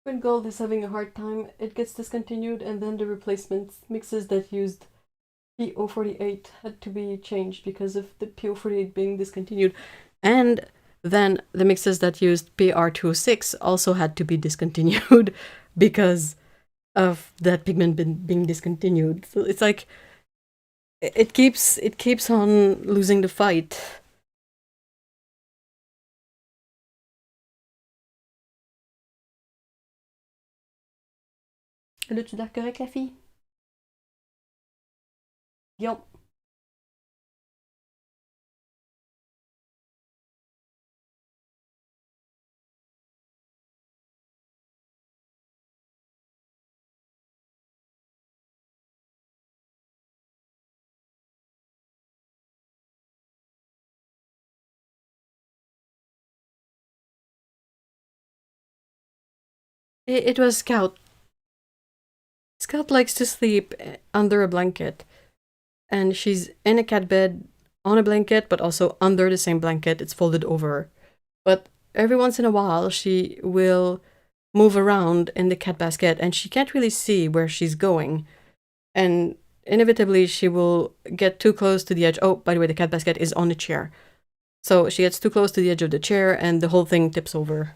When gold is having a hard time, it gets discontinued, and then the replacement mixes that used PO48 had to be changed because of the PO48 being discontinued. And then the mixes that used PR206 also had to be discontinued because of that pigment being discontinued. So it's like it keeps on losing the fight. L'as-tu l'air correct, la fille? Guillaume. It was Scout. Scout likes to sleep under a blanket, and she's in a cat bed on a blanket, but also under the same blanket. It's folded over. But every once in a while, she will move around in the cat basket, and she can't really see where she's going. And inevitably, she will get too close to the edge. Oh, by the way, the cat basket is on the chair. So she gets too close to the edge of the chair, and the whole thing tips over.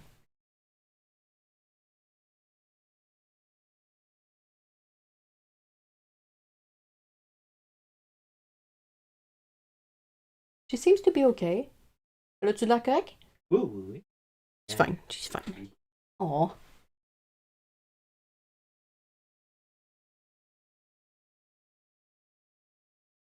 She seems to be okay. L'as-tu de l'air correct? Oui, oui, oui. She's fine. She's fine. Aw.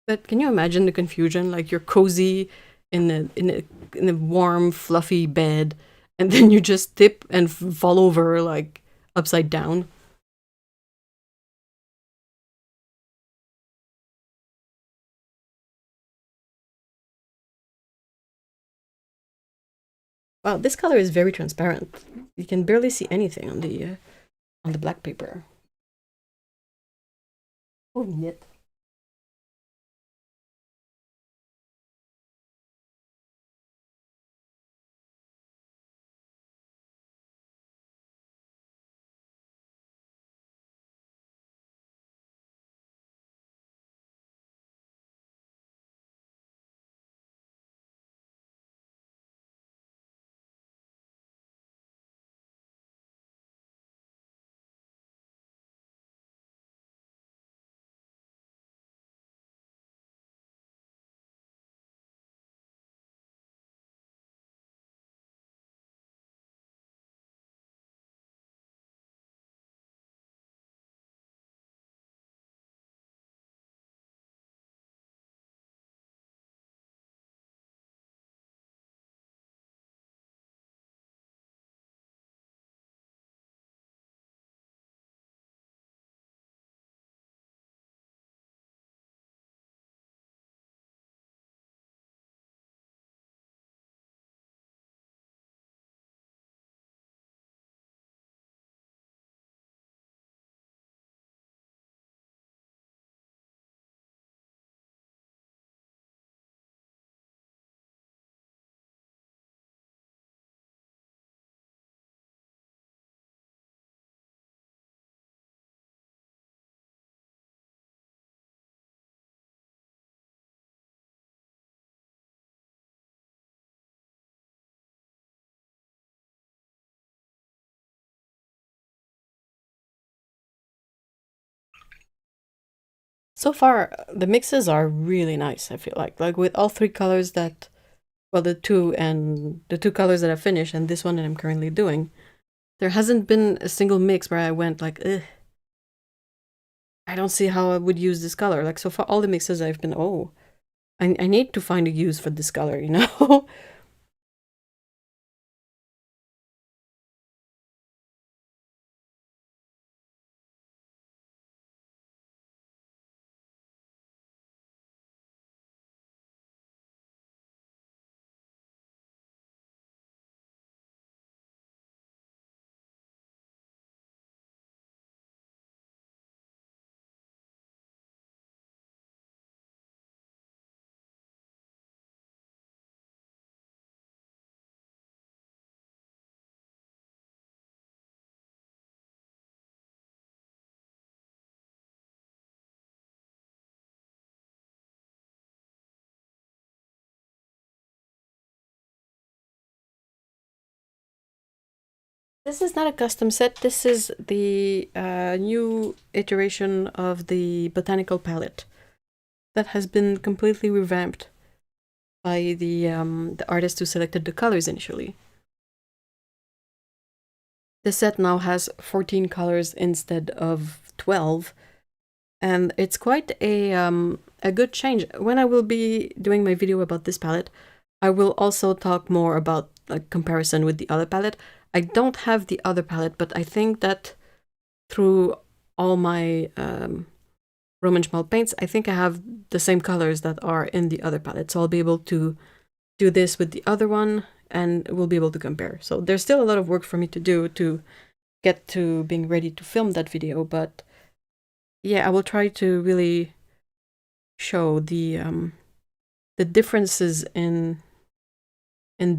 But can you imagine the confusion? Like you're cozy in a warm, fluffy bed, and then you just tip and fall over like upside down. Wow, this color is very transparent. You can barely see anything on the black paper. Oh, knit. So far, the mixes are really nice. I feel like with all three colors that, well, the two colors that I finished and this one that I'm currently doing, there hasn't been a single mix where I went like, ugh, I don't see how I would use this color. Like so far, all the mixes I've been, oh, I need to find a use for this color, you know? This is not a custom set. This is the new iteration of the botanical palette that has been completely revamped by the artist who selected the colors initially. The set now has 14 colors instead of 12, and it's quite a good change. When I will be doing my video about this palette, I will also talk more about a comparison with the other palette. I don't have the other palette, but I think that through all my Roman Szmal paints, I think I have the same colors that are in the other palette. So I'll be able to do this with the other one and we'll be able to compare. So there's still a lot of work for me to do to get to being ready to film that video, but yeah, I will try to really show the differences in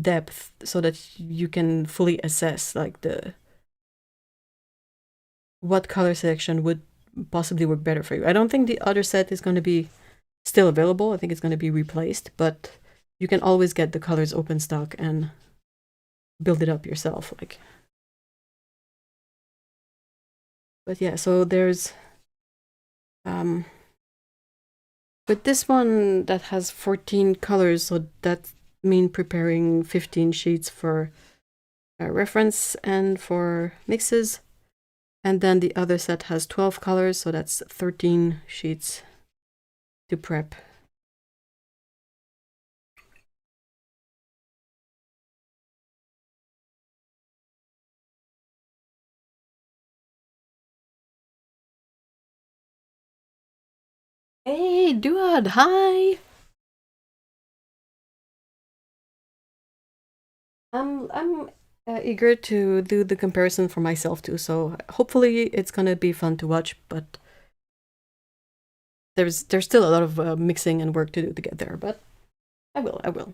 depth so that you can fully assess like what color selection would possibly work better for you. I don't think the other set is going to be still available. I think it's going to be replaced, but you can always get the colors open stock and build it up yourself. Like, but yeah, so there's with this one that has 14 colors, so that means preparing 15 sheets for reference and for mixes. And then the other set has 12 colors, so that's 13 sheets to prep. Hey, Duad, hi! I'm eager to do the comparison for myself too, so hopefully it's gonna be fun to watch, but there's still a lot of mixing and work to do to get there, but I will.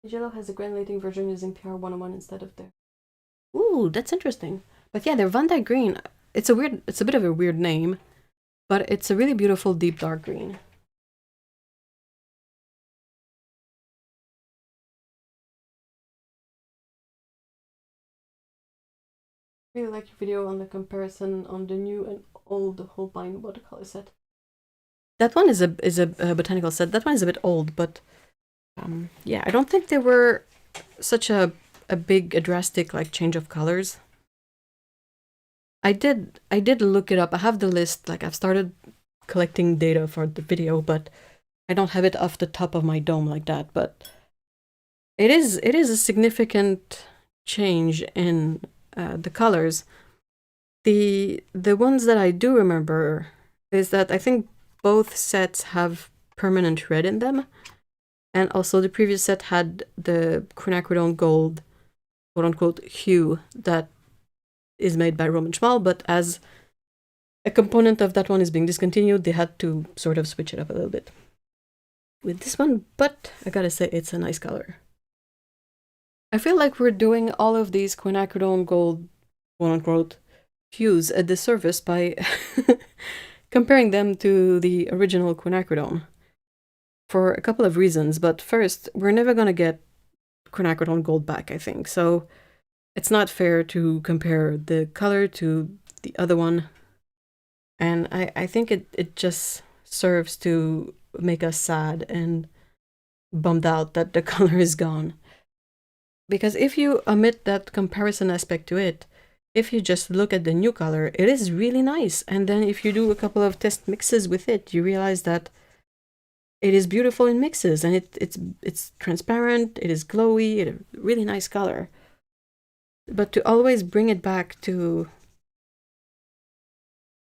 Jello has a granulating version using PR101 instead of their... Ooh, that's interesting. But yeah, they're Van Dyke green. It's a bit of a weird name, but it's a really beautiful deep dark green. Really like your video on the comparison on the new and old Holbein watercolor set. That one is a botanical set. That one is a bit old, but yeah, I don't think they were such a big, a drastic like change of colors. I did look it up. I have the list. Like I've started collecting data for the video, but I don't have it off the top of my dome like that. But it is a significant change in the colors. The ones that I do remember is that I think both sets have permanent red in them, and also the previous set had the quinacridone gold, quote unquote, hue that is made by Roman Szmal, but as a component of that one is being discontinued, they had to sort of switch it up a little bit with this one, but I gotta say it's a nice color. I feel like we're doing all of these quinacridone gold, quote unquote, hues a disservice by comparing them to the original quinacridone for a couple of reasons. But first, we're never going to get quinacridone gold back, I think. So it's not fair to compare the color to the other one. And I think it just serves to make us sad and bummed out that the color is gone. Because if you omit that comparison aspect to it, if you just look at the new color, it is really nice. And then if you do a couple of test mixes with it, you realize that it is beautiful in mixes, and it's transparent, it is glowy, it's a really nice color. But to always bring it back to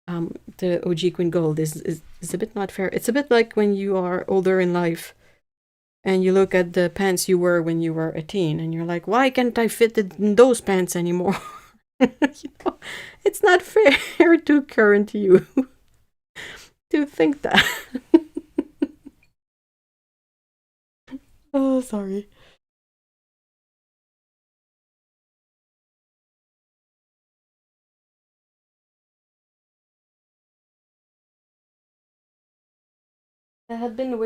the OG Queen Gold is a bit not fair. It's a bit like when you are older in life and you look at the pants you wore when you were a teen and you're like, why can't I fit in those pants anymore? You know, it's not fair to current you to think that. Oh, sorry. I had been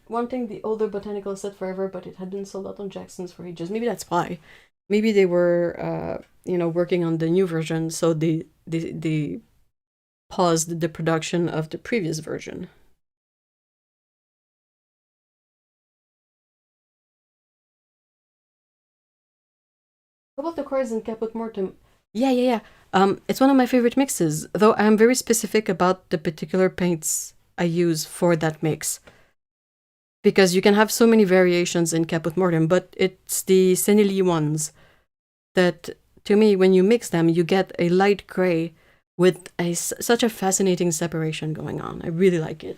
wanting the older botanical set forever, but it had been sold out on Jackson's for ages. Maybe that's why. Maybe they were, working on the new version, so they paused the production of the previous version. How about the Aquarius and Caput Mortem? Yeah. It's one of my favorite mixes, though I'm very specific about the particular paints I use for that mix. Because you can have so many variations in Caput Mortem, but it's the Senili ones that, to me, when you mix them, you get a light gray with such a fascinating separation going on. I really like it.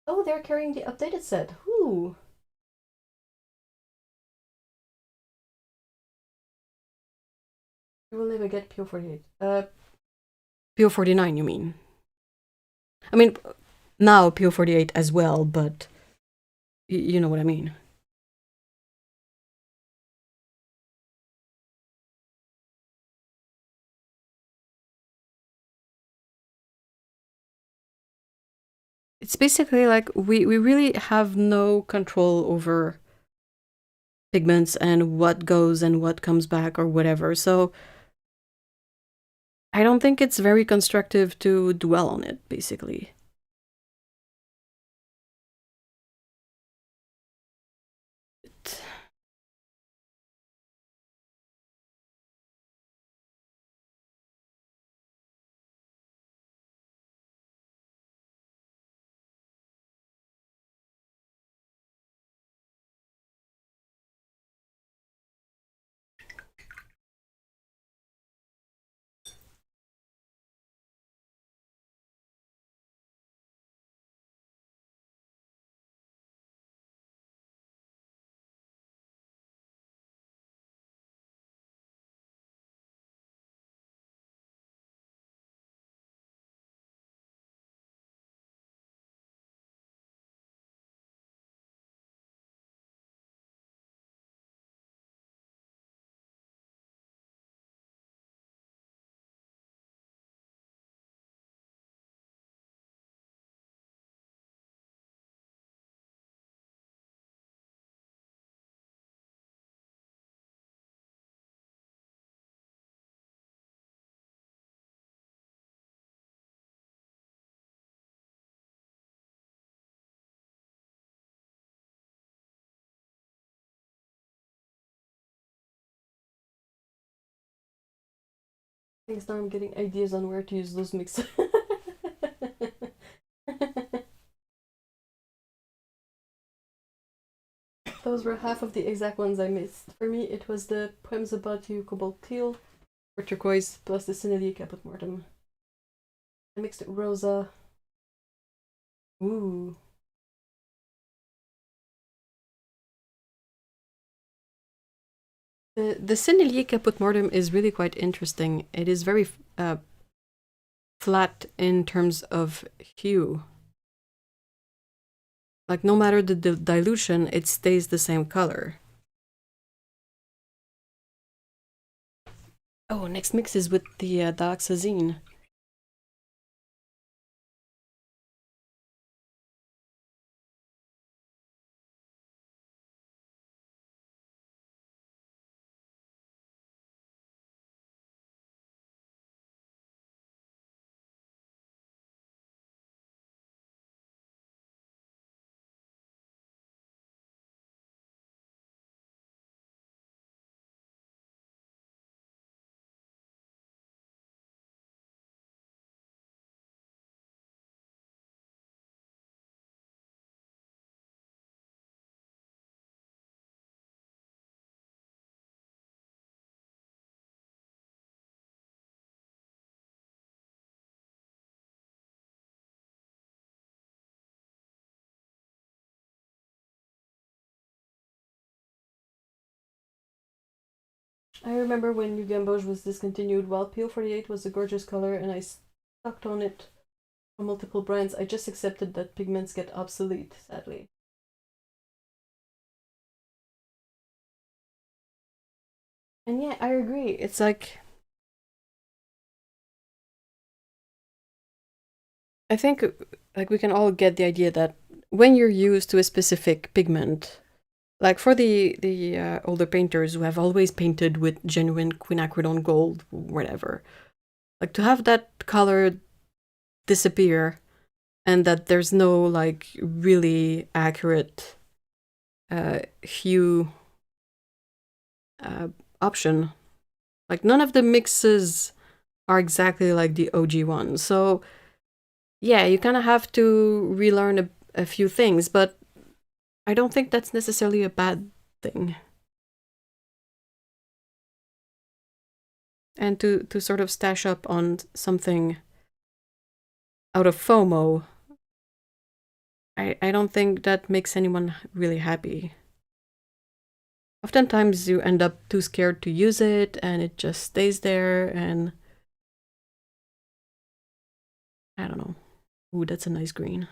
Oh, they're carrying the updated set. Ooh. You will never get Pure 48. Pure 49, you mean? I mean, now Pure 48 as well, but you know what I mean. It's basically like we really have no control over pigments and what goes and what comes back or whatever. So I don't think it's very constructive to dwell on it, basically. Thanks, now I'm getting ideas on where to use those mixes. Those were half of the exact ones I missed. For me, it was the Poems About You Cobalt Teal or Turquoise plus the Cinelia Caput Mortem. I mixed it Rosa. Ooh. The Cinelia Caput Mortem is really quite interesting. It is very flat in terms of hue. Like, no matter the dilution, it stays the same color. Oh, next mix is with the dioxazine. I remember when New Gamboge was discontinued, while PO48 was a gorgeous color and I stuck on it from multiple brands, I just accepted that pigments get obsolete, sadly. And yeah, I agree. It's like I think like we can all get the idea that when you're used to a specific pigment, like for the older painters who have always painted with genuine quinacridone gold, whatever, like to have that color disappear and that there's no like really accurate hue option. Like none of the mixes are exactly like the OG ones. So yeah, you kind of have to relearn a few things, but I don't think that's necessarily a bad thing. And to sort of stash up on something out of FOMO, I don't think that makes anyone really happy. Oftentimes you end up too scared to use it and it just stays there and I don't know. Ooh, that's a nice green.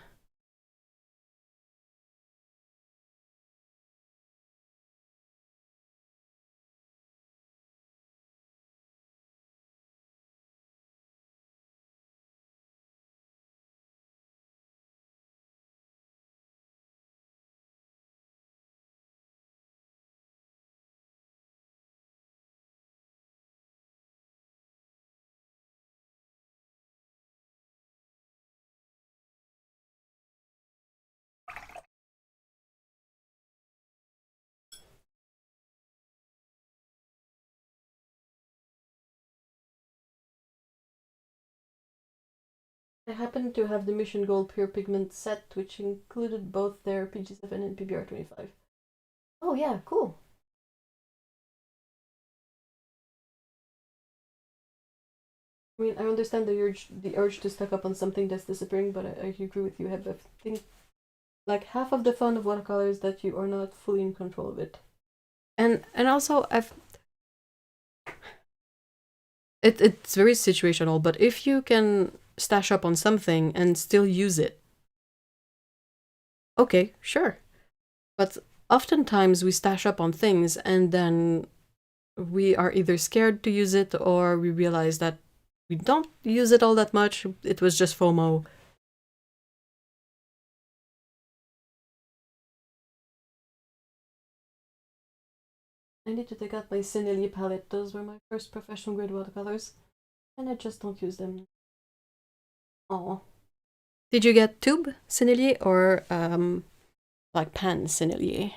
I happen to have the Mission Gold Pure Pigment set, which included both their PG7 and PBR25. Oh yeah, cool. I mean, I understand the urge to stock up on something that's disappearing, but I agree with you. I think like half of the fun of watercolor is that you are not fully in control of it, and also it's very situational. But if you can stash up on something and still use it, okay, sure. But oftentimes we stash up on things and then we are either scared to use it or we realize that we don't use it all that much. It was just FOMO. I need to take out my Sennelier palette. Those were my first professional grade watercolors. And I just don't use them. Oh. Did you get tube Sennelier or like pan Sennelier?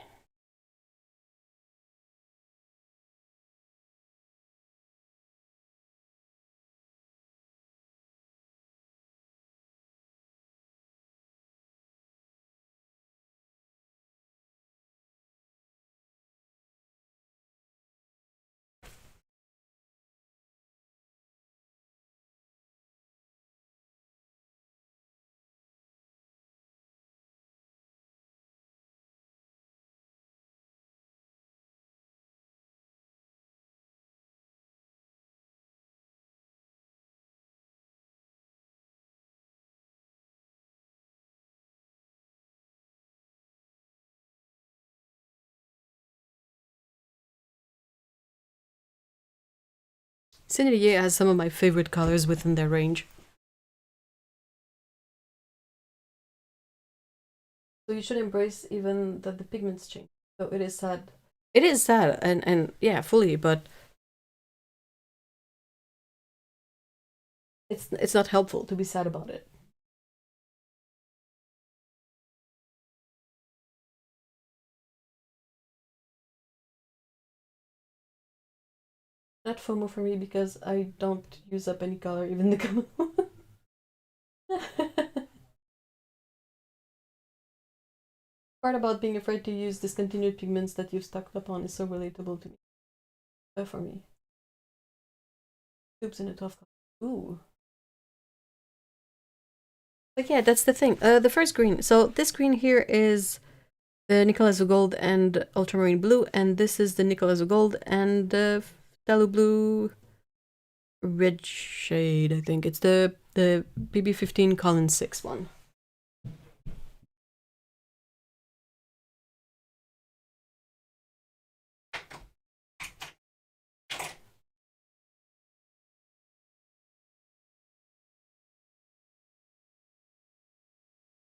Sennelier has some of my favorite colors within their range. So you should embrace even that the pigments change. So it is sad. It is sad, and yeah, fully, but it's not helpful to be sad about it. Not FOMO for me because I don't use up any color, even the common one. Part about being afraid to use discontinued pigments that you've stocked up on is so relatable to me. For me. Tubes in a 12 color. Ooh. But yeah, that's the thing. The first green. So this green here is the Nicolas Gold and Ultramarine Blue, and this is the Nicolas Gold and the Phthalo Blue red shade, I think. It's the BB15 Collins 6 one.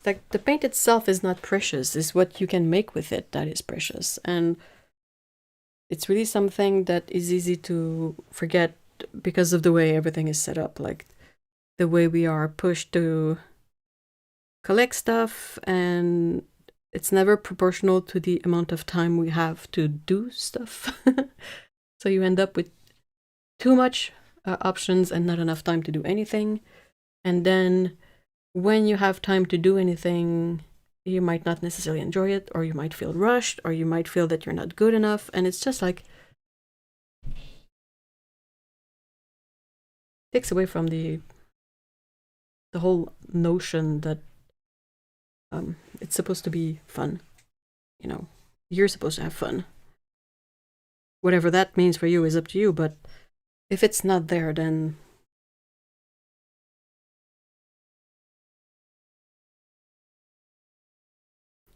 like the paint itself is not precious. It's what you can make with it that is precious, and it's really something that is easy to forget because of the way everything is set up, like the way we are pushed to collect stuff, and it's never proportional to the amount of time we have to do stuff. So you end up with too much options and not enough time to do anything. And then when you have time to do anything, you might not necessarily enjoy it, or you might feel rushed, or you might feel that you're not good enough. And it's just like, takes away from the whole notion that it's supposed to be fun. You know, you're supposed to have fun. Whatever that means for you is up to you, but if it's not there, then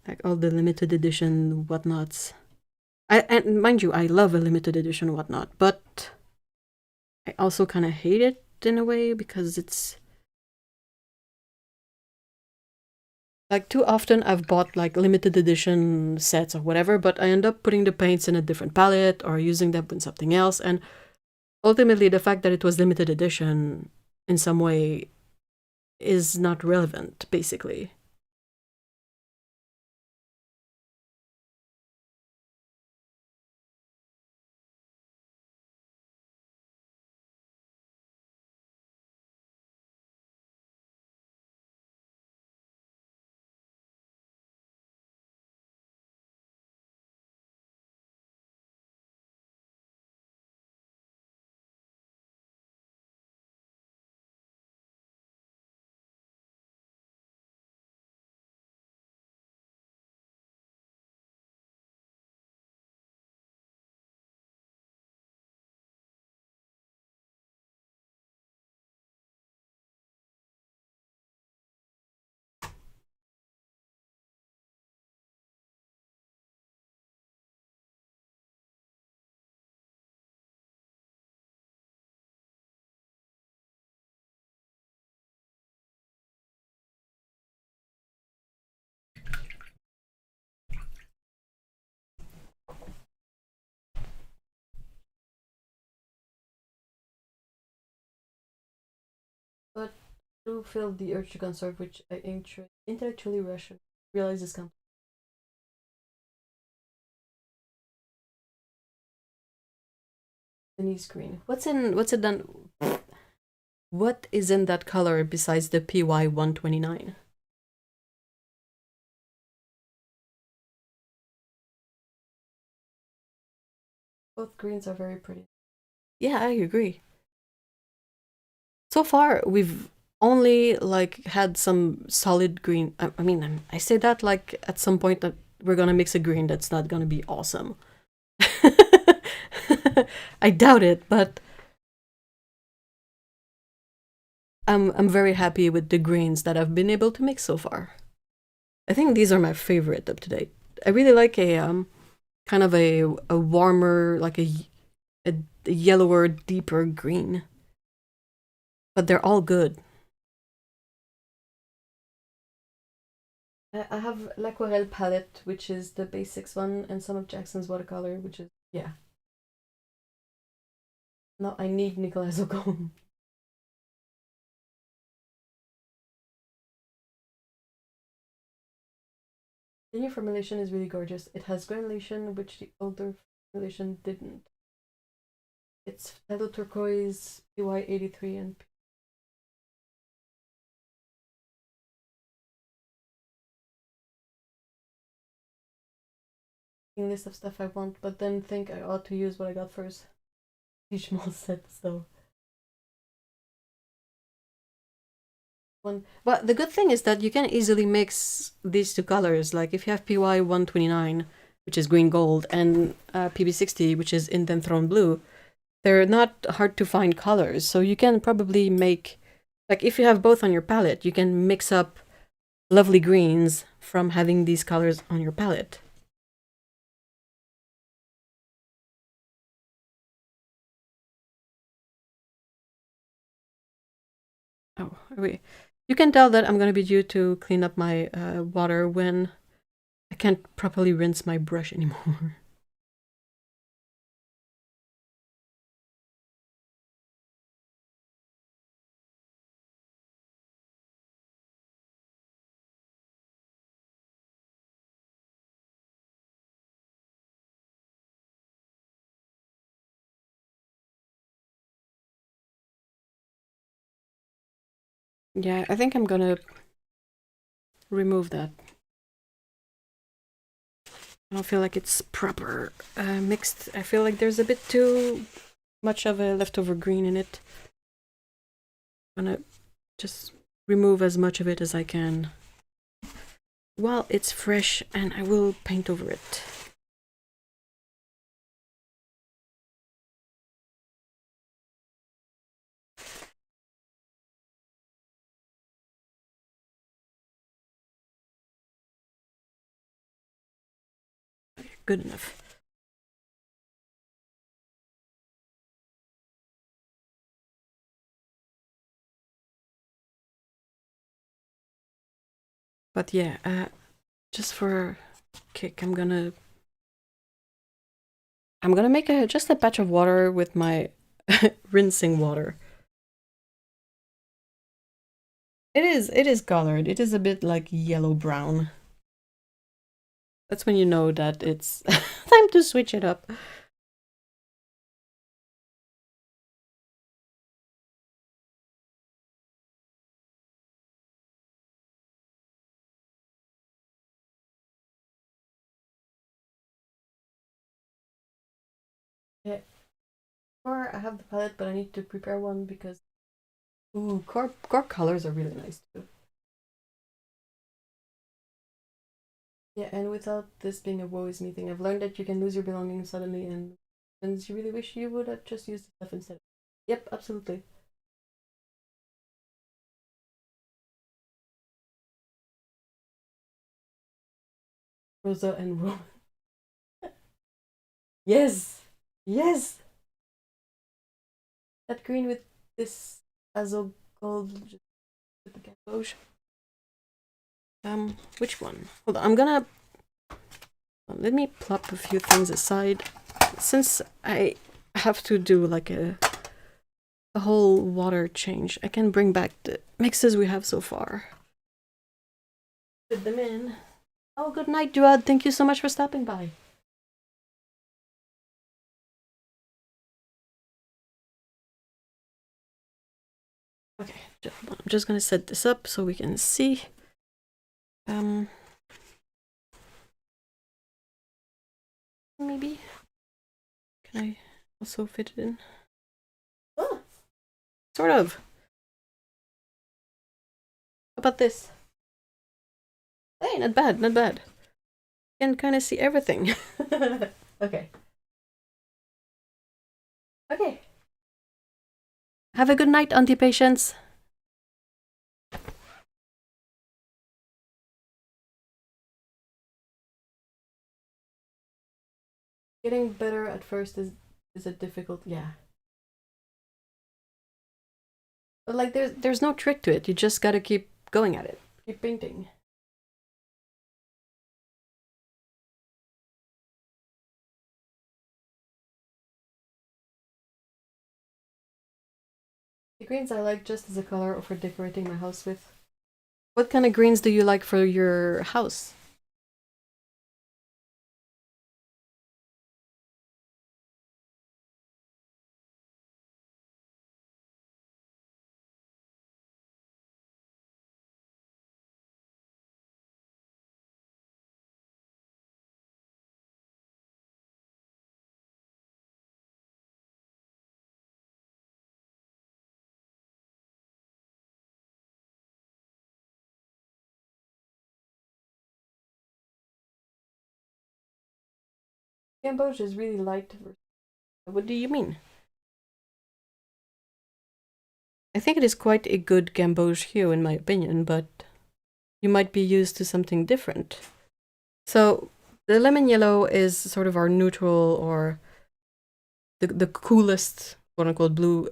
like all the limited edition whatnots. And mind you, I love a limited edition whatnot, but I also kind of hate it in a way because it's like too often I've bought like limited edition sets or whatever, but I end up putting the paints in a different palette or using them in something else. And ultimately, the fact that it was limited edition in some way is not relevant, basically. But do feel the urge to conserve, which I intellectually realize is coming. Denise green. What's it done? What is in that color besides the PY 129? Both greens are very pretty. Yeah, I agree. So far, we've only like had some solid green. I mean, I say that like at some point that we're gonna mix a green that's not gonna be awesome. I doubt it, but I'm very happy with the greens that I've been able to mix so far. I think these are my favorite up to date. I really like a kind of a warmer, like a yellower, deeper green. But they're all good. I have l'Aquarelle palette, which is the basics one, and some of Jackson's watercolor, which is, yeah. No, I need Nicolas Ocon. The new formulation is really gorgeous. It has granulation, which the older formulation didn't. It's phthalo turquoise, PY83, and list of stuff I want, but then think I ought to use what I got first. The Szmal set, so. Well, the good thing is that you can easily mix these two colors. Like if you have PY 129, which is green gold, and PB60, which is indent throne blue, they're not hard to find colors. So you can probably make, like if you have both on your palette, you can mix up lovely greens from having these colors on your palette. Oh, wait. You can tell that I'm gonna be due to clean up my water when I can't properly rinse my brush anymore. Yeah, I think I'm gonna remove that. I don't feel like it's proper mixed. I feel like there's a bit too much of a leftover green in it. I'm gonna just remove as much of it as I can while it's fresh, and I will paint over it. Okay, good enough. But yeah, just for kick, I'm gonna make just a patch of water with my rinsing water. It is colored. It is a bit like yellow brown. That's when you know that it's time to switch it up. Yeah. Or I have the palette, but I need to prepare one because ooh, core colors are really nice too. Yeah, and without this being a woe is me thing, I've learned that you can lose your belongings suddenly, and you really wish you would have just used the stuff instead. Yep, absolutely. Rosa and Roman. Yes, yes. That green with this azo gold with the gamboge. Which one? Hold on, I'm gonna let me plop a few things aside since I have to do like a whole water change. I can bring back the mixes we have so far. Put them in. Oh, good night, Duad. Thank you so much for stopping by. Okay, hold on. I'm just gonna set this up so we can see. Maybe can I also fit it in? Oh, sort of. How about this? Hey, not bad, not bad. You can kind of see everything. Okay. Okay. Have a good night, Auntie Patience. Getting better at first is a difficult, yeah. But like there's no trick to it. You just gotta keep going at it. Keep painting. The greens I like just as a color or for decorating my house with. What kind of greens do you like for your house? Gamboge is really light. What do you mean? I think it is quite a good gamboge hue in my opinion, but you might be used to something different. So the lemon yellow is sort of our neutral or the coolest quote unquote blue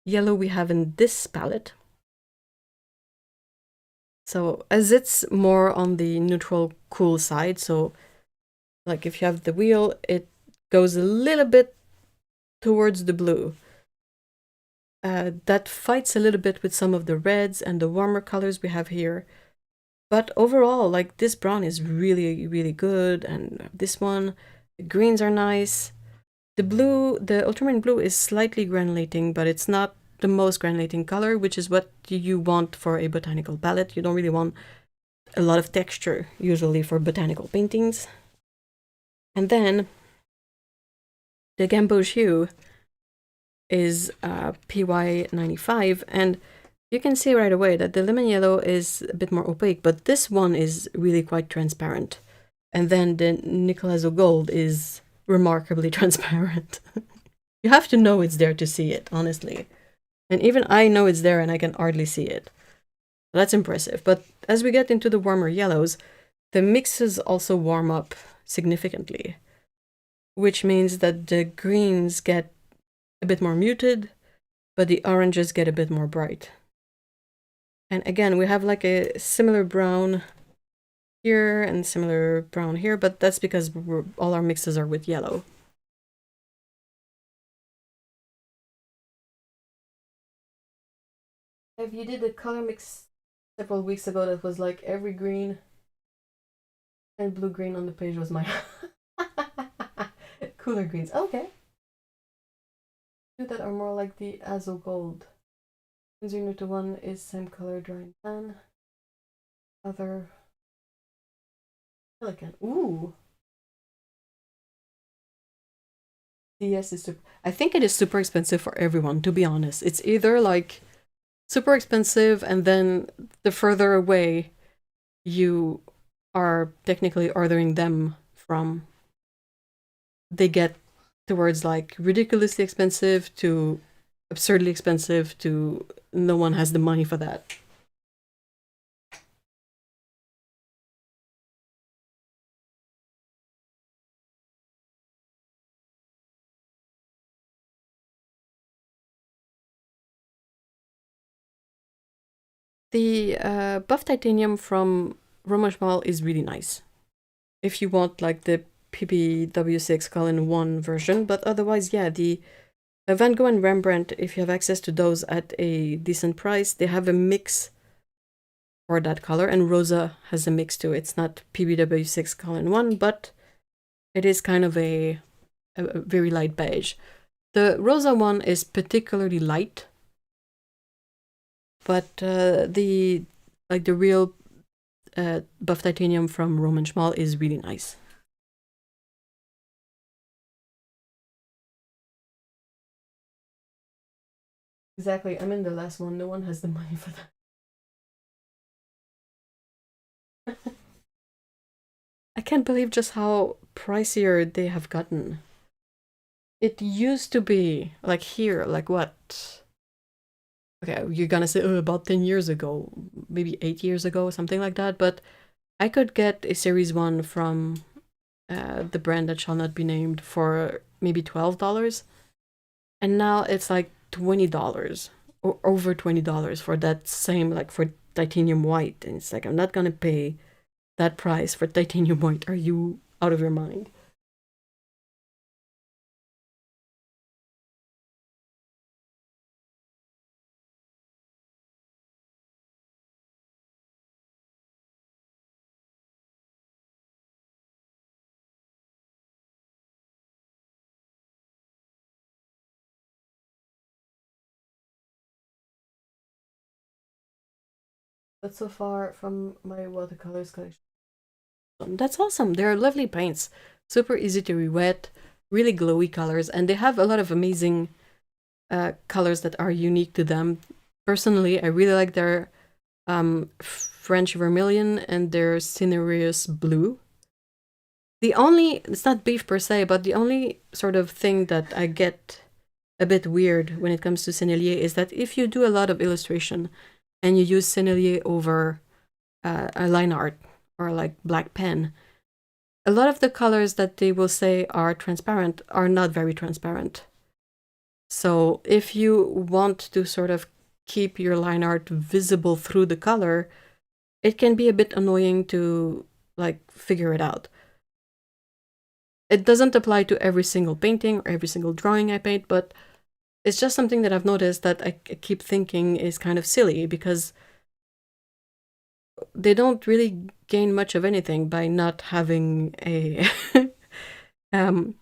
yellow we have in this palette. So as it's more on the neutral cool side, so like if you have the wheel, it goes a little bit towards the blue. That fights a little bit with some of the reds and the warmer colors we have here. But overall, like this brown is really, really good, and this one, the greens are nice. The blue, the ultramarine blue is slightly granulating, but it's not the most granulating color, which is what you want for a botanical palette. You don't really want a lot of texture, usually for botanical paintings. And then the gamboge hue is PY95, and you can see right away that the lemon yellow is a bit more opaque, but this one is really quite transparent. And then the Nicolazo gold is remarkably transparent. You have to know it's there to see it, honestly. And even I know it's there and I can hardly see it. That's impressive. But as we get into the warmer yellows, the mixes also warm up significantly, which means that the greens get a bit more muted, but the oranges get a bit more bright. And again, we have like a similar brown here and similar brown here, but that's because all our mixes are with yellow. If you did a color mix several weeks ago that was like every green and blue-green on the page was my cooler greens. Okay. Two that are more like the Azo gold. 0 to 1 is same color, dry and tan. Other silicon. Ooh. DS is super. I think it is super expensive for everyone, to be honest. It's either like super expensive, and then the further away you are technically ordering them from, they get towards like ridiculously expensive to absurdly expensive to no one has the money for that. The buff titanium from Roman Szmal is really nice if you want like the PBW6 Colin 1 version, but otherwise, yeah, the Van Gogh and Rembrandt, if you have access to those at a decent price, they have a mix for that color, and Rosa has a mix too. It's not PBW6 Colin 1, but it is kind of a very light beige. The Rosa one is particularly light, but the real buff titanium from Roman Szmal is really nice. Exactly, I'm in the last one. No one has the money for that. I can't believe just how pricier they have gotten. It used to be like here, like what? Okay, you're gonna say about 10 years ago, maybe 8 years ago, something like that. But I could get a series 1 from the brand that shall not be named for maybe $12. And now it's like $20 or over $20 for that same, like for titanium white. And it's like, I'm not gonna pay that price for titanium white. Are you out of your mind? But so far from my watercolors collection, that's awesome. They're lovely paints, super easy to re-wet, really glowy colors, and they have a lot of amazing colors that are unique to them. Personally, I really like their French vermilion and their cinereous blue. It's not beef per se, but the only sort of thing that I get a bit weird when it comes to Sennelier is that if you do a lot of illustration and you use Sennelier over a line art or like black pen, a lot of the colors that they will say are transparent are not very transparent. So if you want to sort of keep your line art visible through the color, it can be a bit annoying to like figure it out. It doesn't apply to every single painting or every single drawing I paint, but it's just something that I've noticed that I keep thinking is kind of silly because they don't really gain much of anything by not having a um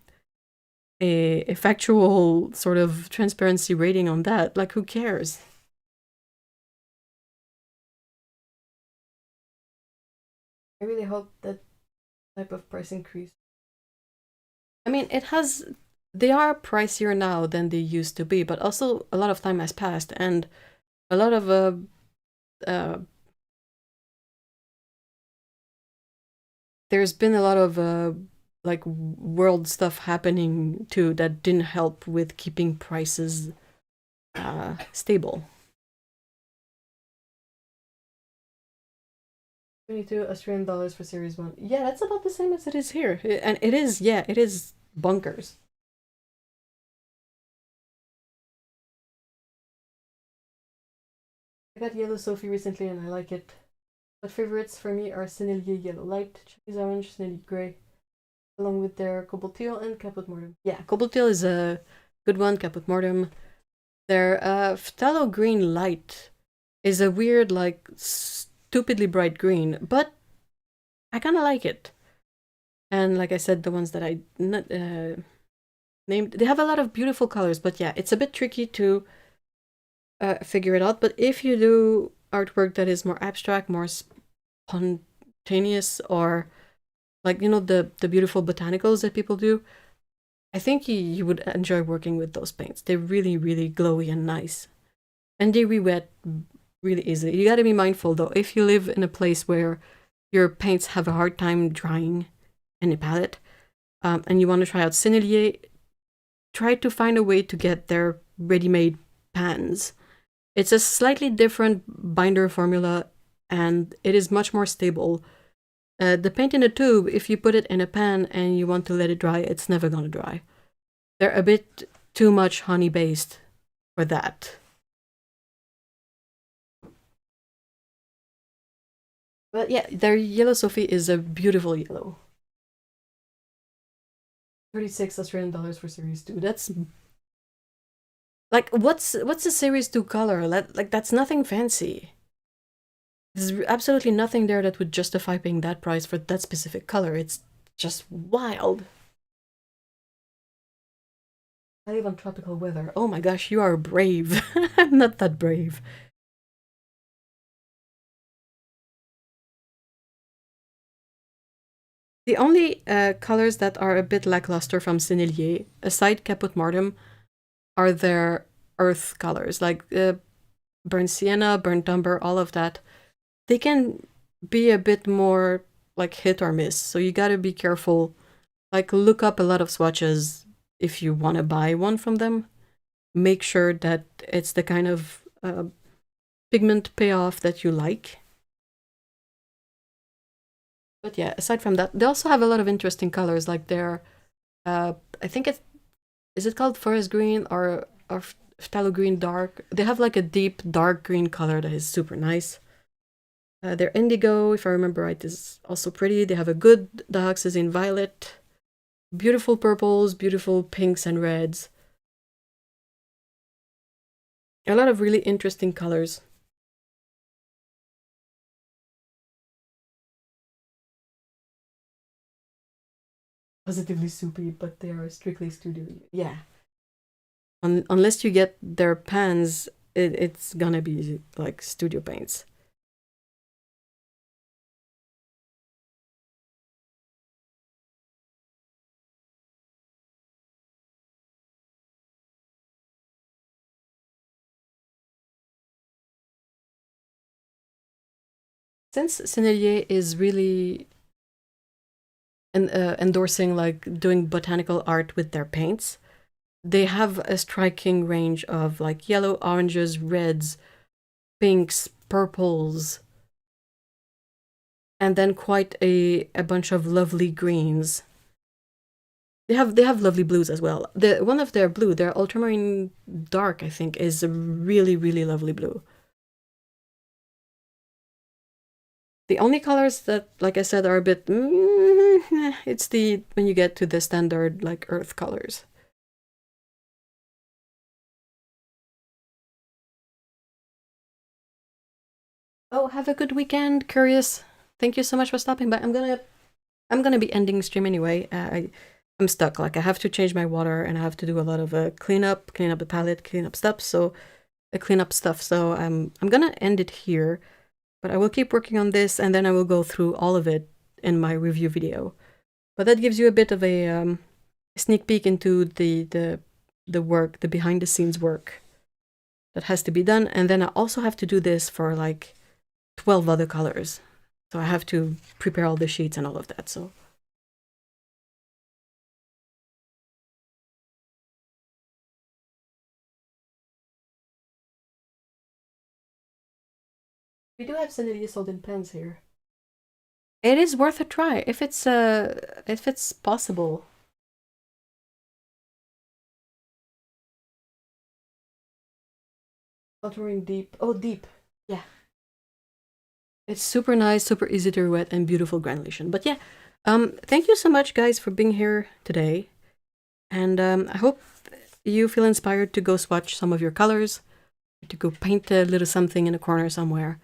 a factual sort of transparency rating on that. Like, who cares? I really hope that type of price increase. I mean, they are pricier now than they used to be, but also a lot of time has passed, and a lot of uh, there's been a lot of like world stuff happening too that didn't help with keeping prices stable. 22 Australian dollars for Series 1. Yeah, that's about the same as it is here. And it is, yeah, it is bunkers. I got Yellow Sophie recently and I like it. But favorites for me are Sennelier Yellow Light, Cheese Orange, Snelly Grey, along with their Cobalt Teal and Caput Mortem. Yeah, Cobalt Teal is a good one, Caput Mortem. Their Phthalo Green Light is a weird, like, stupidly bright green, but I kind of like it. And like I said, the ones that I named, they have a lot of beautiful colors, but yeah, it's a bit tricky to figure it out. But if you do artwork that is more abstract, more spontaneous, or like, you know, the beautiful botanicals that people do, I think you would enjoy working with those paints. They're really, really glowy and nice. And they re-wet really easily. You gotta be mindful though, if you live in a place where your paints have a hard time drying in a palette, and you want to try out Sennelier, try to find a way to get their ready-made pans. It's a slightly different binder formula, and it is much more stable. The paint in a tube, if you put it in a pan and you want to let it dry, it's never gonna dry. They're a bit too much honey-based for that. But yeah, their Yellow Sophie is a beautiful yellow. 36 Australian dollars for Series 2. That's like, what's a Series 2 color? Like, that's nothing fancy. There's absolutely nothing there that would justify paying that price for that specific color. It's just wild. I live on tropical weather. Oh my gosh, you are brave. I'm not that brave. The only colors that are a bit lackluster from Sennelier, aside Caput Mortem, are their earth colors, like burnt sienna, burnt umber, all of that. They can be a bit more like hit or miss, so you gotta be careful. Like, look up a lot of swatches if you want to buy one from them. Make sure that it's the kind of pigment payoff that you like. But yeah, aside from that, they also have a lot of interesting colors, like their, I think is it called forest green or phthalo green dark? They have like a deep dark green color that is super nice. Their indigo, if I remember right, is also pretty. They have a good dioxazine violet, beautiful purples, beautiful pinks and reds. A lot of really interesting colors. Positively soupy, but they are strictly studio. Yeah. Unless you get their pans, it's gonna be like studio paints. Since Sennelier is really endorsing like doing botanical art with their paints, they have a striking range of like yellow, oranges, reds, pinks, purples, and then quite a bunch of lovely greens. They have lovely blues as well. One of their blue, their ultramarine dark, I think, is a really, really lovely blue. The only colors that, like I said, are a bit, it's the, when you get to the standard, like, earth colors. Oh, have a good weekend, Curious. Thank you so much for stopping by. I'm gonna be ending stream anyway. I'm stuck. Like, I have to change my water and I have to do a lot of clean up the palette, clean up stuff. So I'm gonna end it here, but I will keep working on this and then I will go through all of it in my review video. But that gives you a bit of a sneak peek into the work, the behind the scenes work that has to be done. And then I also have to do this for like 12 other colors. So I have to prepare all the sheets and all of that. So we do have Sanity sold in pens here. It is worth a try if it's possible. Contouring deep. Oh, deep. Yeah. It's super nice, super easy to wet, and beautiful granulation. But yeah, thank you so much, guys, for being here today. And I hope you feel inspired to go swatch some of your colors, to go paint a little something in a corner somewhere.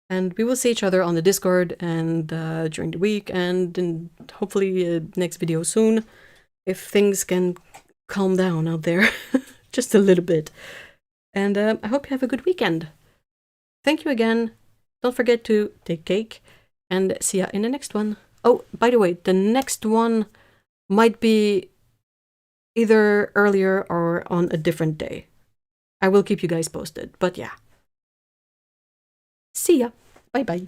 And we will see each other on the Discord and during the week, and hopefully next video soon, if things can calm down out there just a little bit. And I hope you have a good weekend. Thank you again. Don't forget to take cake, and see ya in the next one. Oh, by the way, the next one might be either earlier or on a different day. I will keep you guys posted, but yeah. See ya. Bye-bye.